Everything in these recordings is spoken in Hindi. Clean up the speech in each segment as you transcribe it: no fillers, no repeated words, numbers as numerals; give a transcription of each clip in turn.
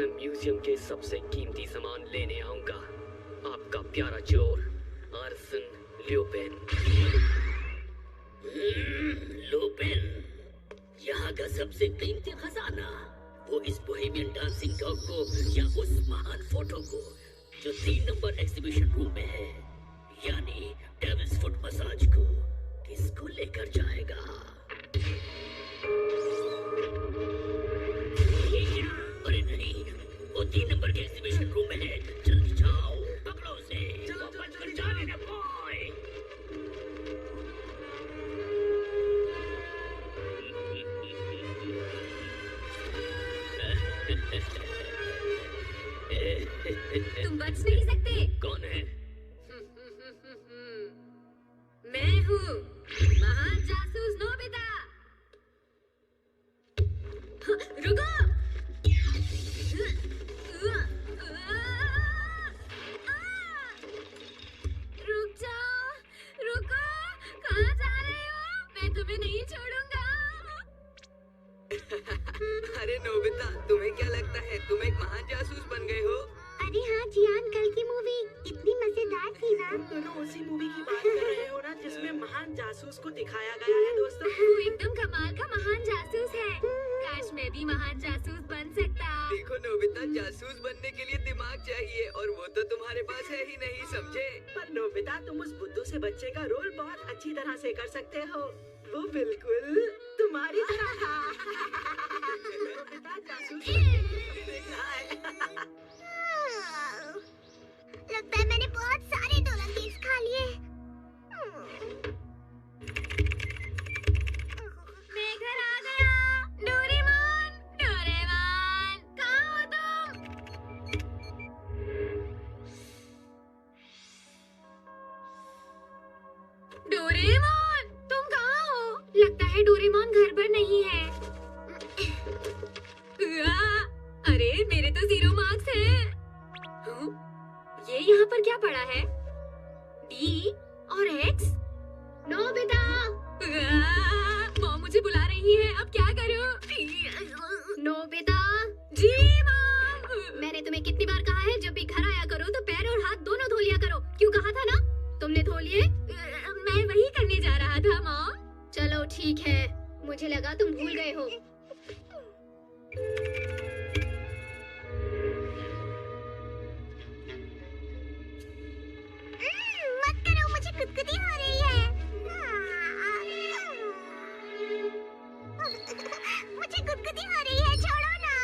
मैं म्यूजियम के सबसे कीमती सामान लेने आऊंगा। आपका प्यारा चोर आर्सन ल्यूपेन। लुपेन, यहाँ का सबसे कीमती खजाना, वो इस बोहेमियन डांसिंग डॉग को या उस महान फोटो को जो 3 नंबर एग्जीबिशन रूम में है, यानी डेविल्स फुट मसाज को किसको लेकर जाएगा? अरे नहीं, वो 3 नंबर के एग्जीबिशन रूम में है। जल्दी जाओ, पकड़ो उसे। चलो बच कर जाने ना बॉय। तुम बच नहीं सकते। कौन है? मैं हूँ महान जासूस नोबिता। रुको। रुक जाओ, रुको, कहाँ जा रहे हो? मैं तुम्हें नहीं छोड़ूंगा। अरे नोबिता, तुम्हें क्या लगता है तुम एक महान जासूस बन गए हो? अरे हाँ जियान, कल की मूवी इतनी मजेदार थी ना। तुम दोनों उसी मूवी की बात कर रहे हो ना जिसमें महान जासूस को दिखाया गया है दोस्तों। वो एकदम कमाल का महान जासूस है। काश मैं भी महान जासूस बन सकता। देखो नोबिता, जासूस बनने के लिए दिमाग चाहिए और वो तो तुम्हारे पास है ही नहीं, समझे? पर नोबिता, तुम उस बुद्धू से बच्चे का रोल बहुत अच्छी तरह से कर सकते हो। वो बिल्कुल तुम्हारी तरह था। नोबिता जासूस देखा है। लगता है मैंने बहुत सारे डोलंगीज खा लिए। मैं घर आ गया। डोरेमोन, डोरेमोन, कहाँ हो तुम? डोरेमोन, तुम कहाँ हो? लगता है डोरेमोन घर पर नहीं है। अरे मेरे तो 0 मार्क्स हैं। ये यहाँ पर क्या पड़ा है? D और X? नोबिता! मॉम मुझे बुला रही है, अब क्या करूं? नोबिता! जी मॉम! मैंने तुम्हें कितनी बार कहा है जब भी घर आया करो तो पैर और हाथ दोनों धो लिया करो। क्यों कहा था ना? तुमने धो लिए? मैं वही करने जा रहा था मॉम। चलो ठीक है, मुझे लगा तुम भूल गए हो। मत करो, मुझे गुदगुदी हो रही है। मुझे गुदगुदी हो रही है, छोड़ो ना।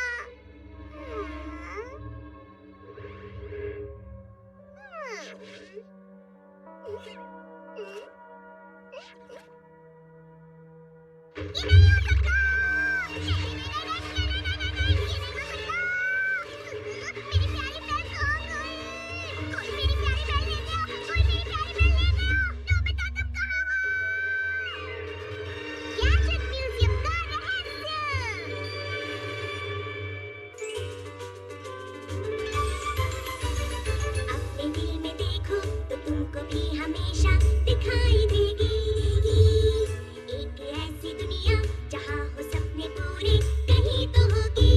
ये नहीं हो सकता। मेरी प्यारी बहन कहाँ गई? कोई मेरी प्यारी बहन लेके आओ, कोई मेरी प्यारी बहन लेके आओ। नोबिता तुम कहाँ हो? गैजेट म्यूजियम का रहस्य। अपने दिल में देखो तो तुमको भी हमेशा दिखाई देगी एक ऐसी दुनिया जहाँ हो सपने पूरे कहीं तो होगी।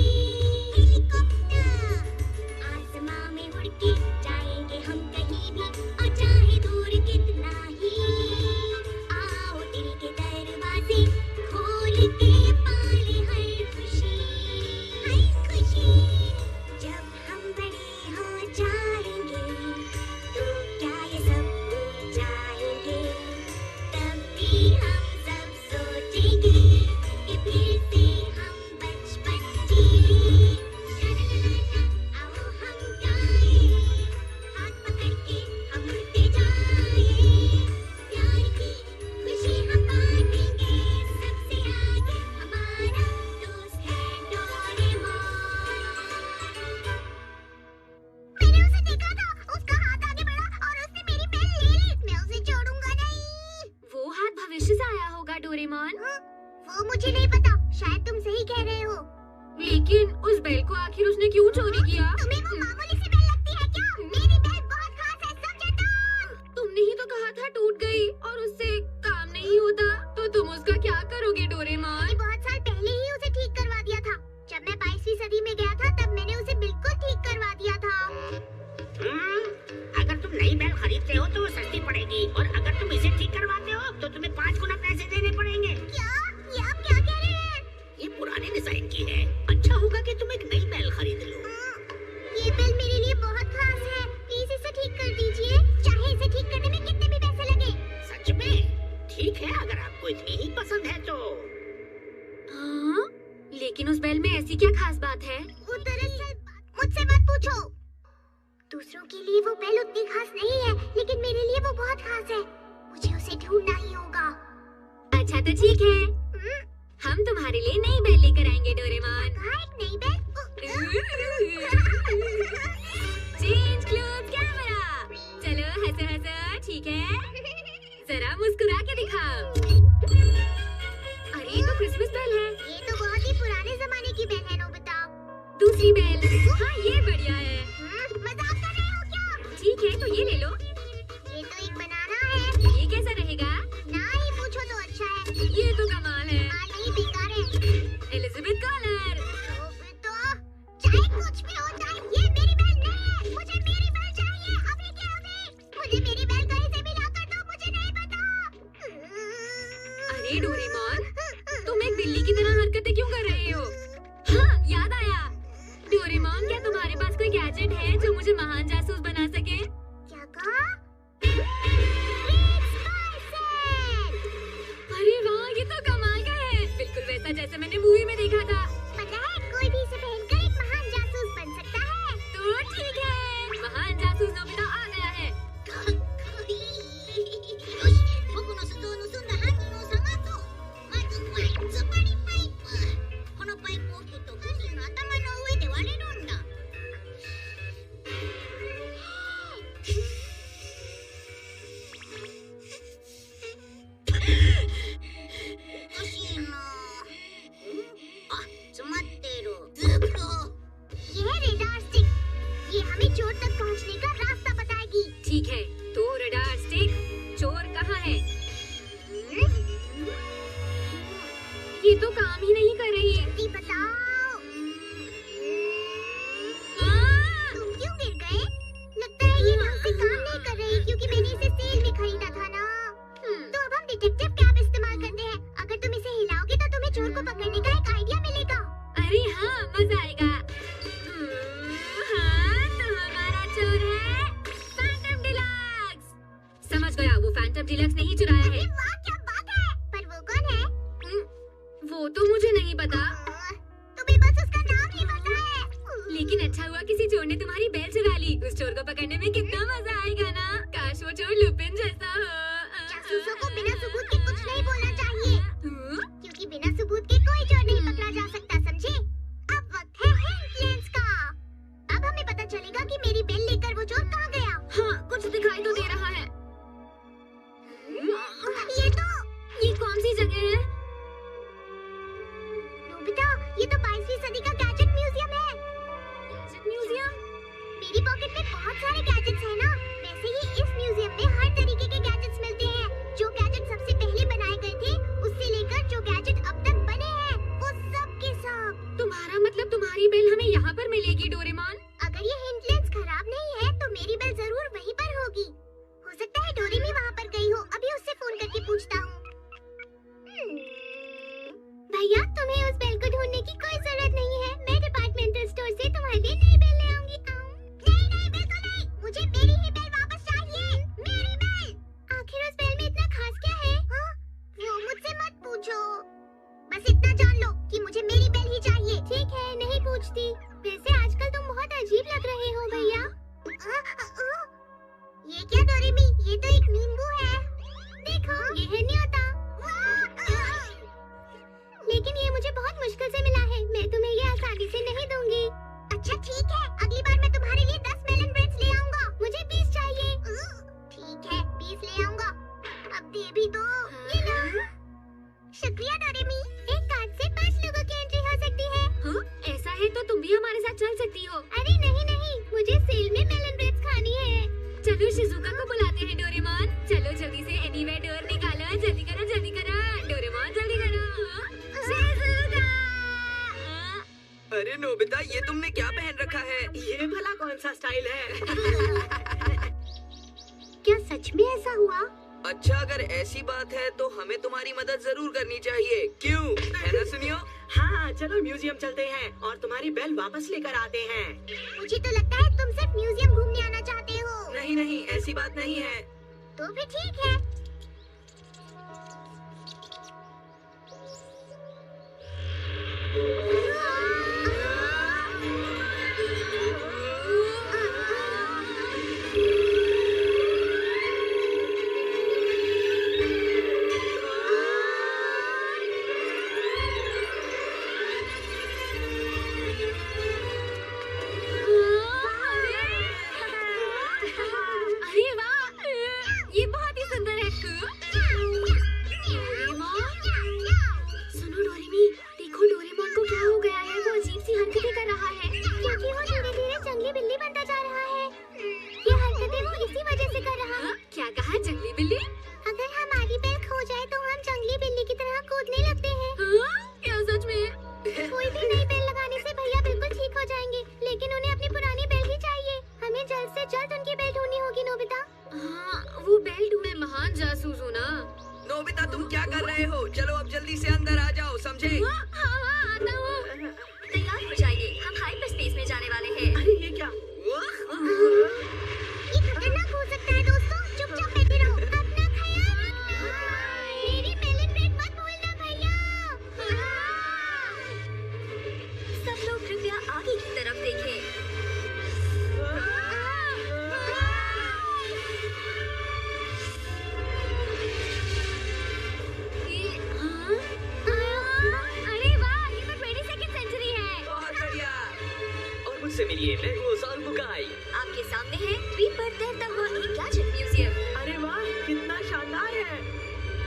इतनी खास नहीं है, लेकिन मेरे लिए वो बहुत खास है। मुझे उसे ढूंढना ही होगा। अच्छा तो ठीक है, हम तुम्हारे लिए नई बेल लेकर आएंगे डोरेमोन। कहाँ एक नई बेल? Change cloth camera. चलो हंसो हंसो, ठीक है? जरा मुस्कुरा के दिखाओ। अरे ये तो क्रिसमस बेल है। ये तो बहुत ही पुराने जमाने की बेल है, नोबिता। दूसरी बेल, हाँ ये बढ़िया है। मजाक कर रहे हो क्या? ठीक है तो ये ले लो। ये तो एक बनाना है। ये कैसा रहेगा? ना ही पूछो तो अच्छा है। ये तो कमाल है। नहीं, बेकार है। Elizabeth collar. नोबिता, चाहे कुछ भी हो जाए, ये मेरी बेल नहीं है। मुझे मेरी बेल चाहिए, अभी के अभी। मुझे मेरी बेल कहीं से भी ला कर दो, मुझे नहीं पता। अरे डोरेमोन, तुम एक बिल्ली की तरह हरकतें क्यों कर रहे हो? हाँ याद आया। डोरेमोन, क्या तुम्हारे पास कोई गैजेट है जो मुझे महान जासूस बना सके? क्या कहा? अरे वाह, ये तो कमाल का है। बिल्कुल वैसा जैसा मैंने मूवी में देखा था। पता है, कोई भी इसे पहनकर एक महान जासूस बन सकता है। तो ठीक है, महान जासूस नोबिता आ गया है। よし、僕の鈴を盗んだ犯人を探そう。まずはつまりパイプ。このパイプを切ると犯人の頭の上で割れるんだ。おかしいな。あ、詰まってる。ずっと。ये है रेडार स्टिक। ये हमें चोर तक पहुंचने का रास्ता बताएगी। ठीक है, तो रडार स्टिक, चोर कहाँ है? ये तो काम ही नहीं कर रही है। जल्दी बताओ। तुम क्यों गिर गए? लगता है ये ढंग से काम नहीं कर रही, क्योंकि मैंने इसे सेल में खरीदा था ना। तो अब हम डिटेक्टिव कैप इस्तेमाल करते हैं। अगर तुम इसे हिलाओगे तो तुम्हें चोर को पकड़ने का एक आइडिया मिलेगा। अरे हाँ, मजा आएगा। हाँ, तो हमारा चोर है फैंटम डिलक्स। समझ गया, वो फैंटम डिलक्स नहीं चुराया है। वाह, क्या बात है। पर वो कौन है? वो तो मुझे नहीं पता, तुम्हें बस उसका नाम ही पता है। लेकिन अच्छा हुआ किसी चोर ने तुम्हारी बेल चुरा ली। उस चोर को पकड़ने में कितना मजा आएगा ना। काश वो चोर लुपिन जैसा हो। जासूसों को बिना सबूत के कुछ नहीं बोलना चाहिए, क्योंकि बिना सबूत के कोई चोर नहीं पकड़ा जा सकता, समझे? अब वक्त है हिंट लेंस का। अब हमें पता चलेगा कि मेरी बेल लेकर वो चोर कहाँ गया। हाँ, कुछ दिखाई तो दे रहा है। ये कौन सी जगह है? नोबिता, ये तो 22वीं सदी का गैजेट म्यूजियम है। Gadget museum? मेरी पॉकेट में बहुत सारे गैजेट्स हैं ना। वैसे ही इस म्यूजियम में हर तरीके के गैजेट्स मिलते हैं। जो गैजेट सबसे पहले बनाए गए थे, उससे लेकर जो गैजेट अब तक बने हैं, वो सब के सब। तुम्हारा मतलब तुम्हारी बेल हमें यहाँ पर मिलेगी डोरेमोन? अगर ये हिंट लेंस खराब नहीं है, तो मेरी बेल जरूर वहीं पर होगी। हो सकता है डोरेमी वहाँ पर गई हो। अभी उससे फोन करके पूछता हूँ। भैया, तुम्हें उस बेल को ढूंढने की कोई जरूरत नहीं है। मैं डिपार्टमेंटल स्टोर से तुम्हारे लिए नई बेल ले आऊंगी। नहीं, बिल्कुल नहीं। मुझे मेरी ही बेल वापस चाहिए। मेरी बेल। आखिर उस बेल में इतना खास क्या है? वो मुझसे मत पूछो। बस इतना जान लो कि मुझे मेरी बेल ही चाहिए। ठीक है, नहीं पूछती। वैसे आजकल तुम बहुत अजीब लग रहे हो भैया। ये क्या डोरेमी? ये तो एक नींबू है। देखो, ये है न्योता। लेकिन ये मुझे बहुत मुश्किल से मिला है। मैं तुम्हें ये आसानी से नहीं दूंगी। अच्छा ठीक है, अगली बार मैं तुम्हारे लिए 10 मेलन ब्रेड्स ले आऊंगा। मुझे 20 चाहिए। ठीक है, 20 ले आऊंगा। अब दे भी दो। ये लो। शुक्रिया डोरेमी। एक कार्ड से 5 लोगों की एंट्री हो सकती है। हाँ, ऐसा है तो तुम भी हमारे साथ चल सकती हो। अरे नहीं, मुझे सेल में मेलन ब्रेड्स खानी है। चलो शिजुका को बुलाते हैं डोरेमोन। चलो जल्दी से एनीवेयर डोर निकालो। जल्दी करो, जल्दी करो। डोरेमोन जल्दी करो। शिजुका! अरे नोबिता, ये तुमने क्या पहन रखा है? ये भला कौन सा स्टाइल है? क्या सच में ऐसा हुआ? अच्छा, अगर ऐसी बात है तो हमें तुम्हारी मदद जरूर करनी चाहिए। क्यों, है ना सुनियो? हाँ, चलो म्यूजियम चलते हैं और तुम्हारी बेल वापस लेकर आते हैं। मुझे तो लगता है तुम सिर्फ म्यूजियम घूमने आना चाहते हो। नहीं, ऐसी बात नहीं है। तो भी ठीक है। मुझसे मिलिए, मैं हूँ ओसाल बुकाई। आपके सामने है द्वीप पर तैरता हुआ एक गैजेट म्यूजियम। अरे वाह, कितना शानदार है।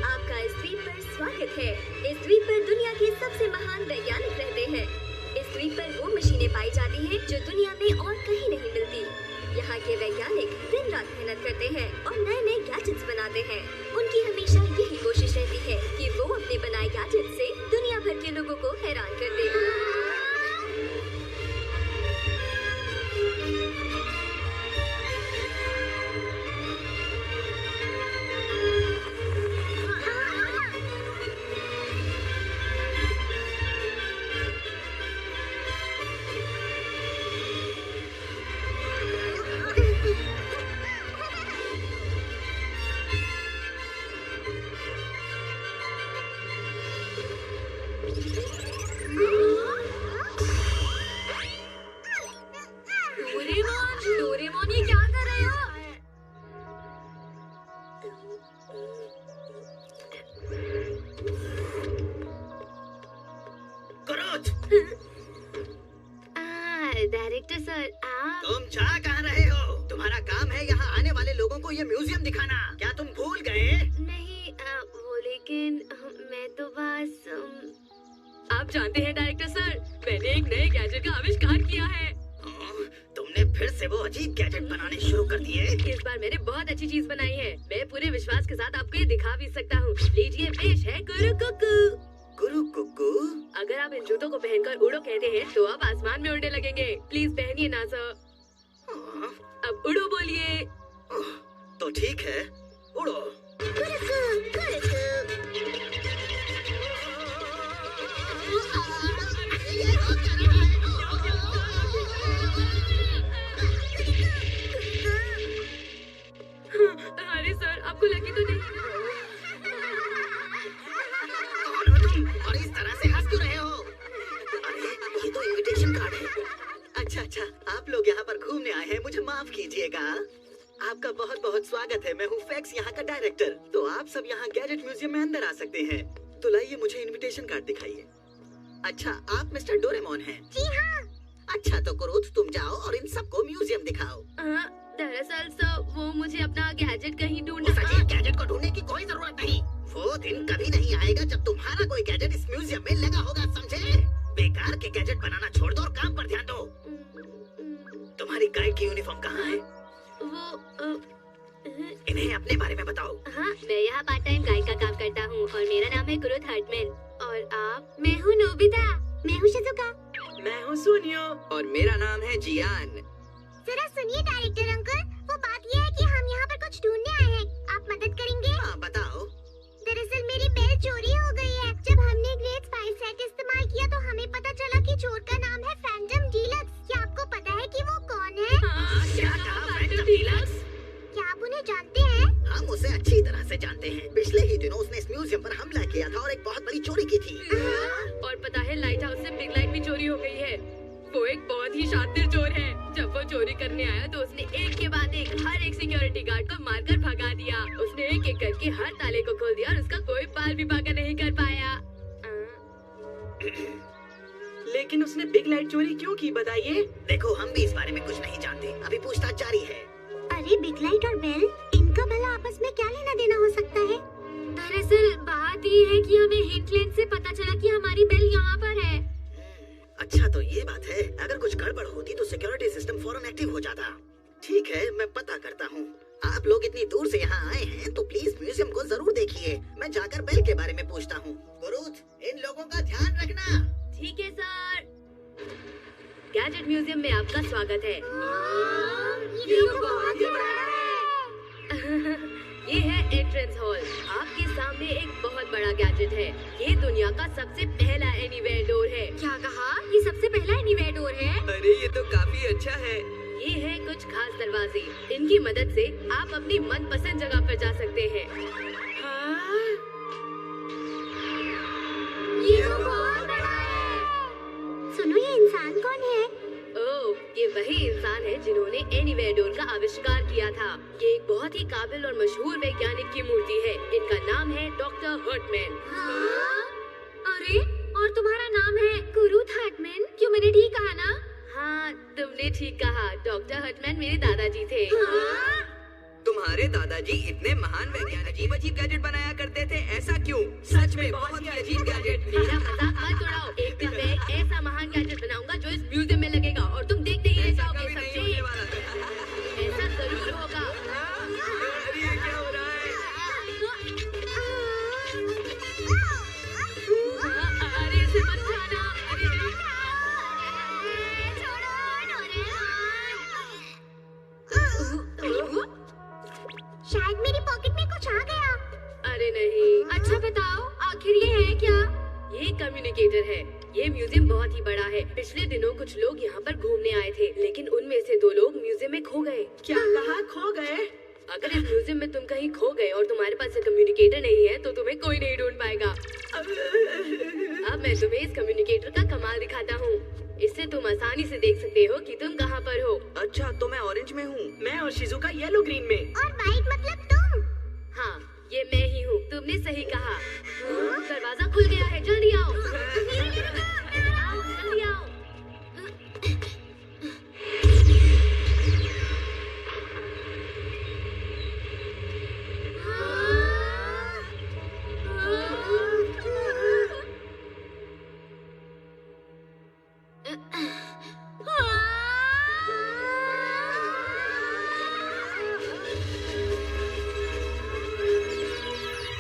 आपका इस द्वीप पर स्वागत है। इस द्वीप पर दुनिया के सबसे महान वैज्ञानिक रहते हैं। इस द्वीप पर वो मशीनें पाई जाती हैं जो दुनिया में और कहीं नहीं मिलती। यहाँ के वैज्ञानिक दिन रात मेहनत करते हैं और नए नए गैजेट्स बनाते हैं। उनकी हमेशा यही कोशिश रहती है कि वो अपने बनाए गैजेट से दुनिया भर के लोगों को हैरान कर दे। डोरेमोन, ये क्या कर रहे हो? क्रोध, डायरेक्टर सर, आप तुम जा कहाँ रहे हो? तुम्हारा काम है यहाँ आने वाले लोगों को ये म्यूजियम दिखाना। क्या तुम भूल गए? नहीं, वो लेकिन मैं तो बस आप जानते हैं डायरेक्टर सर, मैंने एक नए गैजेट का आविष्कार किया है। तुमने फिर से वो अजीब गैजेट बनाने शुरू कर दिए। इस बार मैंने बहुत अच्छी चीज बनाई है। मैं पूरे विश्वास के साथ आपको ये दिखा भी सकता हूँ। लीजिए, पेश है गुरु कुकू। गुरु कुकू? अगर आप इन जूतों को पहनकर उड़ो कहते हैं तो आप आसमान में उड़ने लगेंगे। प्लीज पहनिए ना सर। अब उड़ो बोलिए। तो ठीक है, उड़ो। अरे सर, आपको लगी तो नहीं? कौन हो तुम और इस तरह से हंस क्यों रहे हो? अरे ये तो इनविटेशन कार्ड है। अच्छा, आप लोग यहाँ पर घूमने आए हैं, मुझे माफ कीजिएगा। आपका बहुत बहुत स्वागत है। मैं हूँ फैक्स, यहाँ का डायरेक्टर। तो आप सब यहाँ गैजेट म्यूजियम में अंदर आ सकते हैं। तो लाइए मुझे इनविटेशन कार्ड दिखाइए। अच्छा, आप मिस्टर डोरेमोन हैं? जी हाँ। अच्छा, तो क्रोध तुम जाओ और इन सबको म्यूजियम दिखाओ। दरअसल सर, वो मुझे अपना गैजेट कहीं ढूंढ। उस अजीब गैजेट को ढूंढने की कोई जरूरत नहीं। वो दिन कभी नहीं आएगा जब तुम्हारा कोई गैजेट इस म्यूजियम में लगा होगा, समझे? बेकार के गैजेट बनाना छोड़ दो और काम पर ध्यान दो। तुम्हारी गाइड की यूनिफॉर्म कहाँ है? वो इन्हें अपने बारे में बताओ। हाँ, मैं यहाँ पार्ट टाइम गाइड का काम करता हूँ और मेरा नाम है क्रोध हर्टमैन। और आप? मैं हूँ नोबिता। मैं हूँ शिजुका। मैं हूँ सुनियो। और मेरा नाम है जियान। जरा सुनिए डायरेक्टर अंकल, वो बात ये है कि हम यहाँ पर कुछ ढूंढने आए हैं। आप मदद करेंगे? हाँ, बताओ। दरअसल मेरी बेल चोरी हो गई है। जब हमने ग्रेड 5 सेट इस्तेमाल किया तो हमें पता चला कि चोर का नाम है फैंटम डीलक्स। क्या आपको पता है कि वो कौन है? क्या कहा? Phantom deluxe? क्या आप उन्हें जानते हैं? हम उसे अच्छी तरह से जानते हैं। पिछले ही दिनों उसने इस म्यूजियम पर हमला किया था और एक बहुत बड़ी चोरी की थी। और पता है, लाइट हाउस से बिग लाइट भी चोरी हो गई है। वो एक बहुत ही शातिर चोर है। जब वो चोरी करने आया तो उसने एक के बाद एक हर एक सिक्योरिटी गार्ड को मारकर भगा दिया। उसने एक एक करके हर ताले को खोल दिया और उसका कोई पाल भी पाका नहीं कर पाया। लेकिन उसने बिग लाइट चोरी क्यों की, बताइए? देखो, हम भी इस बारे में कुछ नहीं जानते। अभी पूछताछ जारी है। अरे बिग लाइट और बेल, इनका भला आपस में क्या लेना देना हो सकता है? दरअसल बात ये है कि हमें हिंटलैंड से पता चला कि हमारी बेल यहाँ पर है। अच्छा, तो ये बात है। अगर कुछ गड़बड़ होती तो सिक्योरिटी सिस्टम फौरन एक्टिव हो जाता। ठीक है, मैं पता करता हूँ। आप लोग इतनी दूर से यहाँ आए हैं तो प्लीज म्यूजियम को जरूर देखिए। मैं जाकर बेल के बारे में पूछता हूँ। गुरुत, इन लोगों का ध्यान रखना। ठीक है सर। गैजेट म्यूजियम में आपका स्वागत है। ये तो बहुत ही बड़ा है। ये है एंट्रेंस हॉल। आपके सामने एक बहुत बड़ा गैजेट है। ये दुनिया का सबसे पहला एनीवेयर डोर है। क्या कहा? ये सबसे पहला एनीवेयर डोर है? अरे ये तो काफी अच्छा है। ये है कुछ खास दरवाजे। इनकी मदद से आप अपनी मनपसंद जगह पर जा सकते हैं। हाँ? ये तो बहुत बड़ा है। सुनो, ये इंसान कौन है? ओह, ये वही इंसान है जिन्होंने एनीवेयर डोर का आविष्कार किया था। ये एक बहुत ही काबिल और मशहूर वैज्ञानिक की मूर्ति है। इनका नाम है डॉक्टर हर्टमैन। हाँ? अरे, और तुम्हारा नाम है कुरुत हर्टमैन? क्यों, मैंने ठीक कहा ना? हाँ, हाँ, तुमने ठीक कहा। डॉक्टर हटमैन मेरे दादाजी थे। तुम्हारे दादाजी इतने महान वैज्ञानिक अजीब अजीब गैजेट बनाया करते थे, ऐसा क्यों? सच में बहुत ही अजीब गैजेट। मेरा मजाक मत उड़ाओ। एक दिन मैं एक ऐसा महान गैजेट बनाऊंगा जो इस म्यूजियम में लगेगा और तुम देखते ही रह जाओगे। कभी नहीं समझे? होने वाला था। ऐसा जरूर होगा। अरे ये क्या हो रहा है? अरे इसे मत छाना। शायद मेरी पॉकेट में कुछ आ गया। अरे नहीं। अच्छा बताओ, आखिर ये है क्या? ये कम्युनिकेटर है। ये म्यूजियम बहुत ही बड़ा है। पिछले दिनों कुछ लोग यहाँ पर घूमने आए थे, लेकिन उनमें से 2 लोग म्यूजियम में खो गए। क्या कहा, खो गए? अगर इस म्यूजियम में तुम कहीं खो गए और तुम्हारे पास ये कम्युनिकेटर नहीं है, तो तुम्हें कोई नहीं ढूंढ पाएगा। अब मैं तुम्हें इस कम्युनिकेटर का कमाल दिखाता हूँ। इससे तुम आसानी से देख सकते हो कि तुम कहाँ पर हो। अच्छा, तो मैं ऑरेंज में हूँ। मैं और शिजुका येलो ग्रीन में। और वाइट मतलब तुम। हाँ, ये मैं ही हूँ। तुमने सही कहा। दरवाजा खुल गया है, जल्दी आओ। आओ, जल्दी आओ।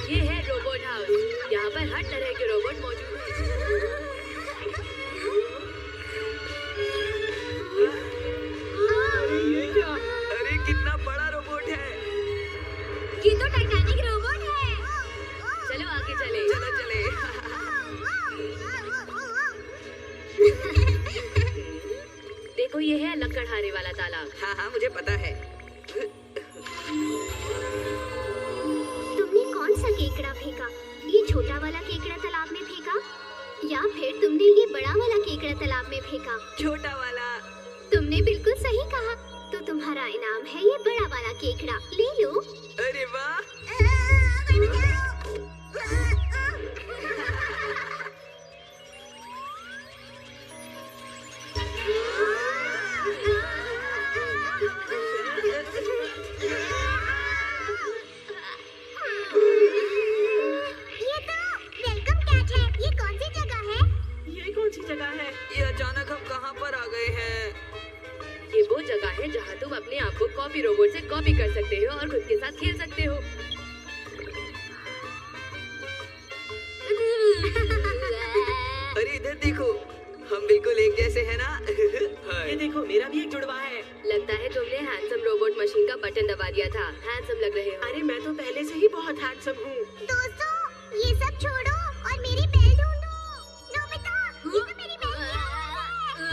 ये है रोबोट हाउस। यहाँ पर हर तरह के रोबोट मौजूद हैं। अरे ये क्या? अरे कितना बड़ा रोबोट है। ये तो टाइटैनिक रोबोट है। चलो आगे चले। चलो चले। देखो, ये है लकड़हारे वाला तालाब। हाँ हाँ, मुझे पता है। तुमने कौन सा केकड़ा फेंका? ये छोटा वाला केकड़ा तालाब में फेंका या फिर तुमने ये बड़ा वाला केकड़ा तालाब में फेंका? छोटा वाला। तुमने बिल्कुल सही कहा। तो तुम्हारा इनाम है ये बड़ा वाला केकड़ा। ले लो। अरे वाह। ये तो वेलकम कैट है। ये कौन सी जगह है? ये कौन सी जगह है? ये अचानक हम कहाँ पर आ गए हैं? ये वो जगह है जहाँ तुम अपने आप को कॉपी रोबोट से कॉपी कर सकते हो और खुद के साथ खेल सकते हो। अरे इधर देखो, हम बिल्कुल एक जैसे हैं ना? ये देखो, मेरा भी एक जुड़वा है। लगता है तुमने हैंडसम रोबोट मशीन का बटन दबा दिया था। हैंडसम लग रहे हो। अरे मैं तो पहले से ही बहुत हैंडसम हूँ। दोस्तों, ये सब छोड़ो और मेरी बेल ढूंढो। नोबिता, ये तो मेरी बेल की आवाज़ है।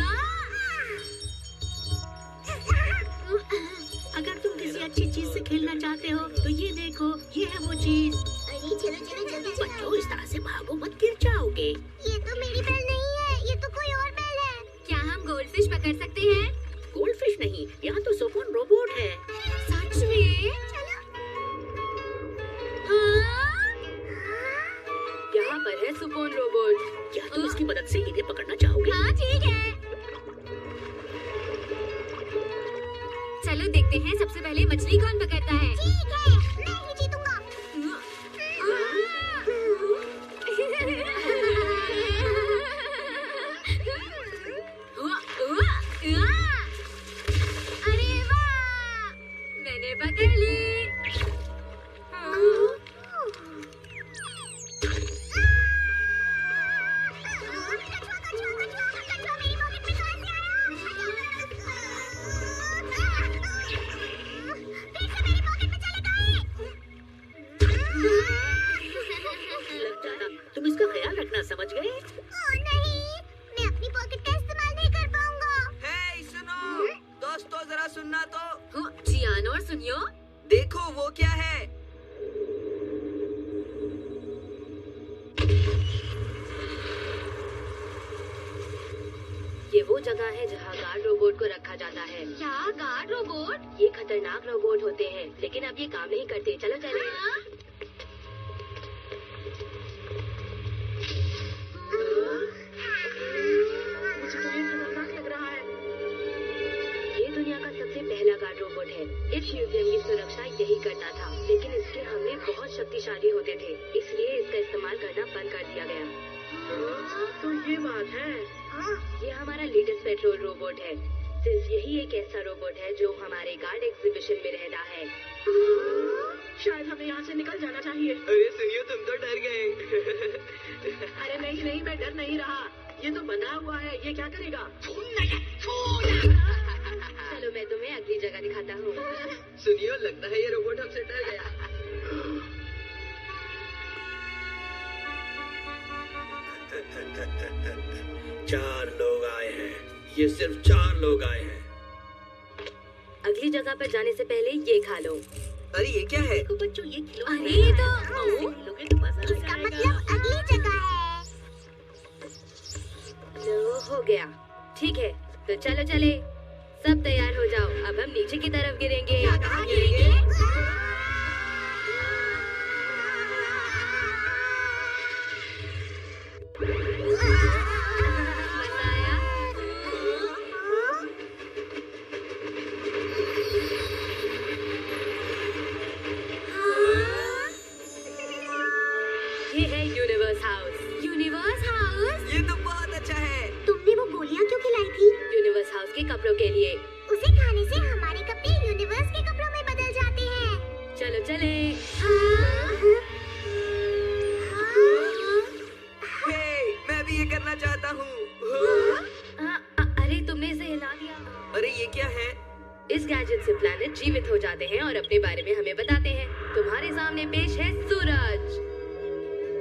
अगर तुम किसी अच्छी चीज से खेलना चाहते हो तो ये देखो, ये है वो चीज। अरे चलो चलो जल्दी चलो। बच्चों, इस तरह से भागो मत, गिर जाओगे। ये तो मेरी बेल नहीं है, ये तो कोई और बेल है। क्या हम गोल्डफिश पकड़ सकते हैं? गोल्डफिश नहीं, यहाँ तो सोफोन रोबोट है। सच में? चलो। हाँ? यहाँ पर है सुपोन रोबोट। क्या तुम इसकी मदद से इन्हें पकड़ना चाहोगे? हाँ, ठीक है। चलो देखते हैं सबसे पहले मछली कौन पकड़ता है। ठीक है, मैं ही जीतूंगा। अरे वाह, मैंने पकड़ ली। लग जाना, तुम इसका ख्याल रखना, समझ गए? नहीं, मैं अपनी पॉकेट का इस्तेमाल नहीं कर पाऊंगा। हे सुनो, दोस्तों जरा सुनना तो। जियान और सुनियो। देखो वो क्या है। ये वो जगह है जहाँ गार्ड रोबोट को रखा जाता है। क्या गार्ड रोबोट? ये खतरनाक रोबोट होते हैं, लेकिन अब ये काम नहीं करते। चलो चले। मुझे तो ये खतरनाक लग रहा है। गार्ड रोबोट है। इस म्यूजियम की सुरक्षा यही करता था, लेकिन इसके हमले बहुत शक्तिशाली होते थे, इसलिए इसका इस्तेमाल करना बंद कर दिया गया। तो ये बात है। ये हमारा लेटेस्ट पेट्रोल रोबोट है। सिर्फ यही एक ऐसा रोबोट है जो हमारे गार्ड एग्जीबिशन में रहता है। शायद हमें यहाँ से निकल जाना चाहिए। अरे सुनियो, तुम तो डर गए। अरे नहीं, मैं डर नहीं रहा। ये तो बंधा हुआ है, ये क्या करेगा? चलो मैं तुम्हें अगली जगह दिखाता हूँ। सुनियो, लगता है ये रोबोट हमसे डर गया। चार लोग आए हैं। ये सिर्फ 4 लोग आए हैं। अगली जगह पर जाने से पहले ये खा लो। अरे ये क्या है? देखो बच्चों, ये खिलौना अरे ये तो लोगे तो मजा आ इसका जाएगा। मतलब अगली जगह है। लो हो गया। ठीक है, तो चलो चले। सब तैयार हो जाओ, अब हम नीचे की तरफ गिरेंगे। कहाँ गिरेंगे? मजा आया? ये है यूनिवर्स हाउस। Universe house? ये तो बहुत अच्छा है। तुमने वो गोलियां क्यों खिलाई थी? यूनिवर्स हाउस के कपड़ों के लिए। उसे खाने से हमारे कपड़े यूनिवर्स के कपड़ों में बदल जाते हैं। चलो चले। हे, मैं भी ये करना चाहता हूँ। अरे तुमने इसे हिला दिया। अरे ये क्या है? इस गैजेट से प्लैनेट जीवित हो जाते हैं और अपने बारे में हमें बताते हैं। तुम्हारे सामने पेश है सूरज।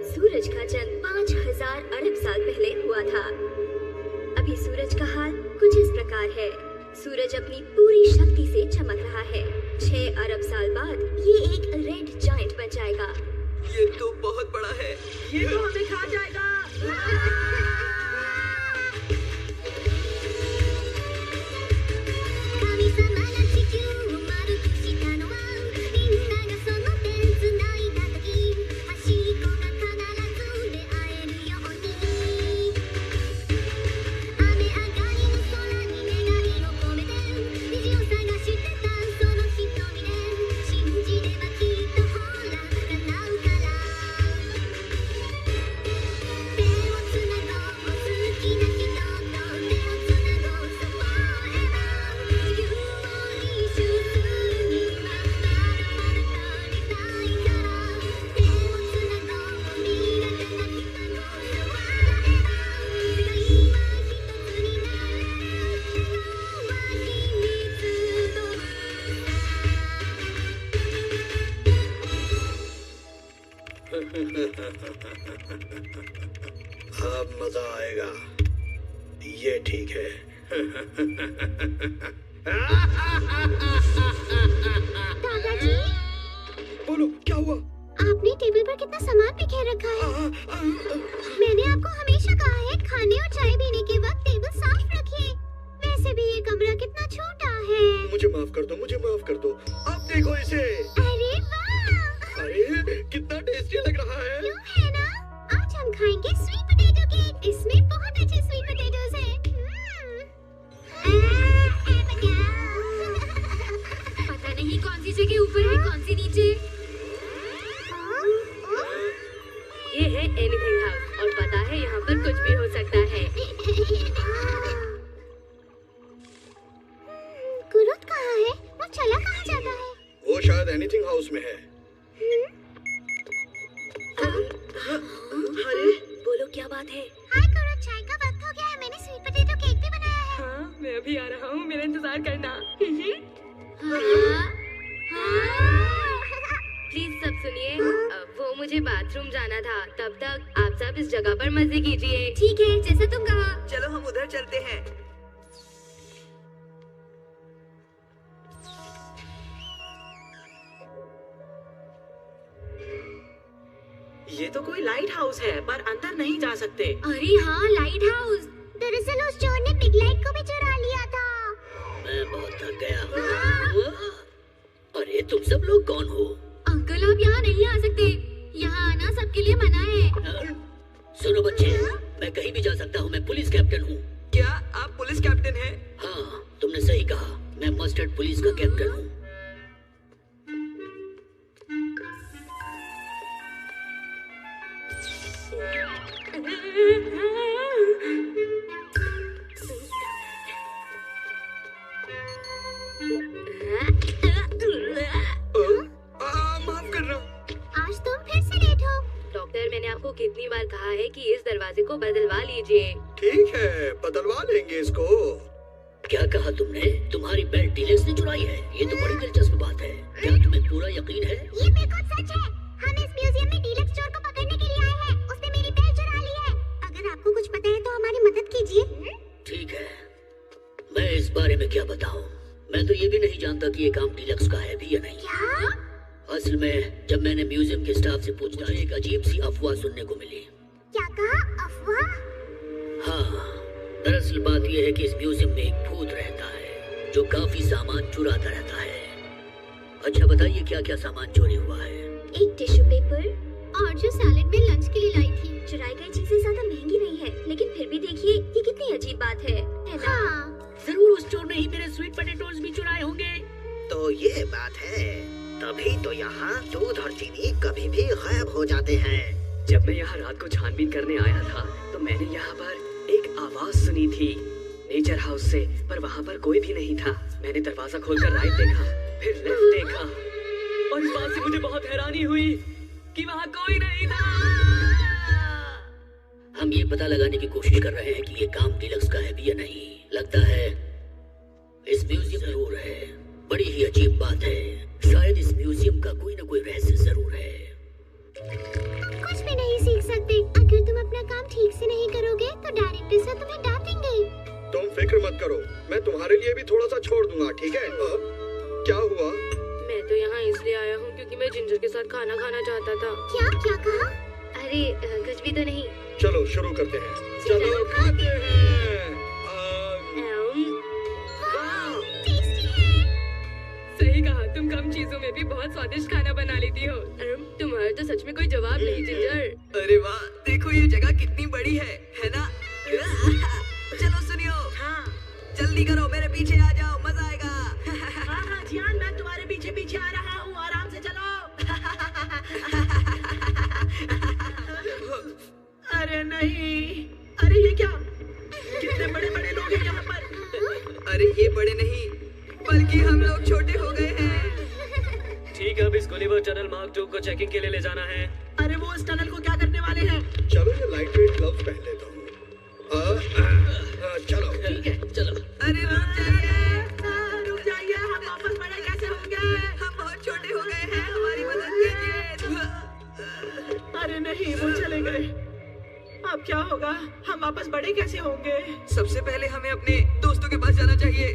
सूरज का जन्म 5000 अरब साल पहले हुआ था। अभी सूरज का हाल कुछ इस प्रकार है। सूरज अपनी पूरी शक्ति से चमक रहा है। 6 अरब साल बाद ये एक रेड जायंट बन जाएगा। ये तो बहुत बड़ा है। ये तो हमें खा जाएगा। अब मजा आएगा। ये ठीक है। दादाजी, बोलो, क्या हुआ? आपने टेबल पर कितना सामान बिखेर रखा है। मैंने आपको हमेशा कहा है, खाने और चाय पीने के वक्त टेबल साफ रखिए। वैसे भी ये कमरा कितना छोटा है। मुझे माफ कर दो, मुझे माफ कर दो। अब देखो इसे। अरे वाह! अरे कितना टेस्टी लग रहा है। क्यों है ना? आज हम खाएंगे स्वीट पोटैटो केक। इसमें बहुत अच्छे स्वीट पोटैटोज हैं। पता नहीं कौन सी जगह ऊपर है, कौन सी नीचे। ये है एनीथिंग हाउस और पता है यहाँ पर कुछ भी हो सकता है। गुरुत कहाँ है? वो चला कहाँ जाता है? वो शायद एनीथिंग हाउस में है। अरे बोलो, क्या बात है? हाय गुरुत, चाय का वक्त हो गया है। मैंने स्वीट पोटैटो केक भी बनाया है। हाँ, मैं अभी आ रहा हूँ, मेरा इंतजार करना। प्लीज सब सुनिए, वो मुझे बाथरूम जाना था। तब तक आप सब इस जगह पर मजे कीजिए। ठीक है, जैसा तुम कहा। चलो हम उधर चलते हैं। ये तो कोई लाइट हाउस है, पर अंदर नहीं जा सकते। अरे हाँ, लाइट हाउस। दरअसल उस चोर ने पिग लाइट को भी चुरा लिया था। मैं बहुत थक गया। अरे तुम सब लोग कौन हो? अंकल, आप यहाँ नहीं आ सकते। यहाँ आना सबके लिए मना है। सुनो बच्चे, मैं कहीं भी जा सकता हूँ। मैं पुलिस कैप्टन हूँ। क्या आप पुलिस कैप्टन हैं? हाँ, तुमने सही कहा। मैं मस्ट स्टेट पुलिस का कैप्टन हूँ। माफ करना। आज तुम फिर से लेट हो। डॉक्टर, मैंने आपको कितनी बार कहा है कि इस दरवाजे को बदलवा लीजिए। ठीक है, बदलवा लेंगे इसको। क्या कहा तुमने? तुम्हारी बेल्ट डीलक्स ने चुराई है? ये तो बड़ी दिलचस्प बात है। क्या तुम्हें पूरा यकीन है? ये बिल्कुल सच है। हम इस म्यूजियम में डीलक्स चोर को पकड़ने के लिए आए हैं। उसने मेरी बेल्ट चुरा ली है। अगर आपको कुछ पता है तो हमारी मदद कीजिए। ठीक है, मैं इस बारे में क्या बताऊं? मैं तो ये भी नहीं जानता कि ये काम डीलक्स का है भी या नहीं। क्या? असल में जब मैंने म्यूजियम के स्टाफ से पूछा, मुझे एक अजीब सी अफवाह सुनने को मिली। क्या कहा? अफवाह? हाँ, दरअसल बात यह है कि इस म्यूजियम में एक भूत रहता है जो काफी सामान चुराता रहता है। अच्छा बताइए, क्या क्या सामान चोरी हुआ है? एक टिश्यू पेपर और जो सैलेड में लंच के लिए लाई थी। चुराई गई चीजें ज्यादा महंगी नहीं है, लेकिन फिर भी देखिए ये कितनी अजीब बात है ना? हाँ। जरूर उस चोर ने ही मेरे स्वीट पोटैटोज भी चुराए होंगे। तो ये बात है, तभी तो यहाँ दूध और चीनी कभी भी गायब हो जाते हैं। जब मैं यहाँ रात को छानबीन करने आया था तो मैंने यहाँ पर एक आवाज सुनी थी नेचर हाउस से, पर वहाँ पर कोई भी नहीं था। मैंने दरवाजा खोलकर राइट देखा, फिर लेफ्ट देखा, और इस बात से मुझे बहुत हैरानी हुई कि वहाँ कोई नहीं था। हम ये पता लगाने की कोशिश कर रहे हैं कि ये काम डीलक्स का है भी या नहीं। लगता है इस म्यूजियम जरूर है। बड़ी ही अजीब बात है, शायद इस म्यूजियम का कोई ना कोई रहस्य जरूर है। कुछ भी नहीं सीख सकते। अगर तुम अपना काम ठीक से नहीं करोगे तो डायरेक्टर सर तुम्हें डांटेंगे। तुम फिक्र मत करो, मैं तुम्हारे लिए भी थोड़ा सा छोड़ दूंगा, ठीक है? क्या हुआ? मैं तो यहाँ इसलिए आया हूँ क्योंकि मैं जिंजर के साथ खाना खाना चाहता था। क्या क्या कहा? अरे कुछ भी तो नहीं। चलो शुरू करते हैं। चलो खाते हैं। टेस्टी है। सही कहा, तुम कम चीजों में भी बहुत स्वादिष्ट खाना बना लेती हो। तुम्हारा तो सच में कोई जवाब नहीं जिंजर। अरे वाह, देखो ये जगह कितनी बड़ी है ना? चलो सुनियो। हाँ जल्दी करो, मेरे पीछे आ जाओ, मजा आएगा। हाँ हाँ जियान, मैं तुम्हारे पीछे पीछे आ रहा हूँ, आराम से चलो। अरे नहीं, अरे ये क्या? कितने बड़े बड़े लोग हैं यहाँ पर। अरे ये बड़े नहीं, बल्कि हम लोग छोटे हो गए हैं। ठीक है, अब इस गुलिवर टनल मार्क 2 को चेकिंग के लिए ले जाना है। अरे वो इस टनल को क्या करने वाले हैं? चलो ये लाइट वेट ग्लव्स पहन लेता हूँ। चलो ठीक है, चलो। अरे रुक जाइए, रुक जाइए, हम वापस बड़े कैसे होंगे? हम बहुत छोटे हो गए हैं, हमारी मदद कीजिए। अरे नहीं, वो चले गए। अब क्या होगा? हम वापस बड़े कैसे होंगे? सबसे पहले हमें अपने दोस्तों के पास जाना चाहिए।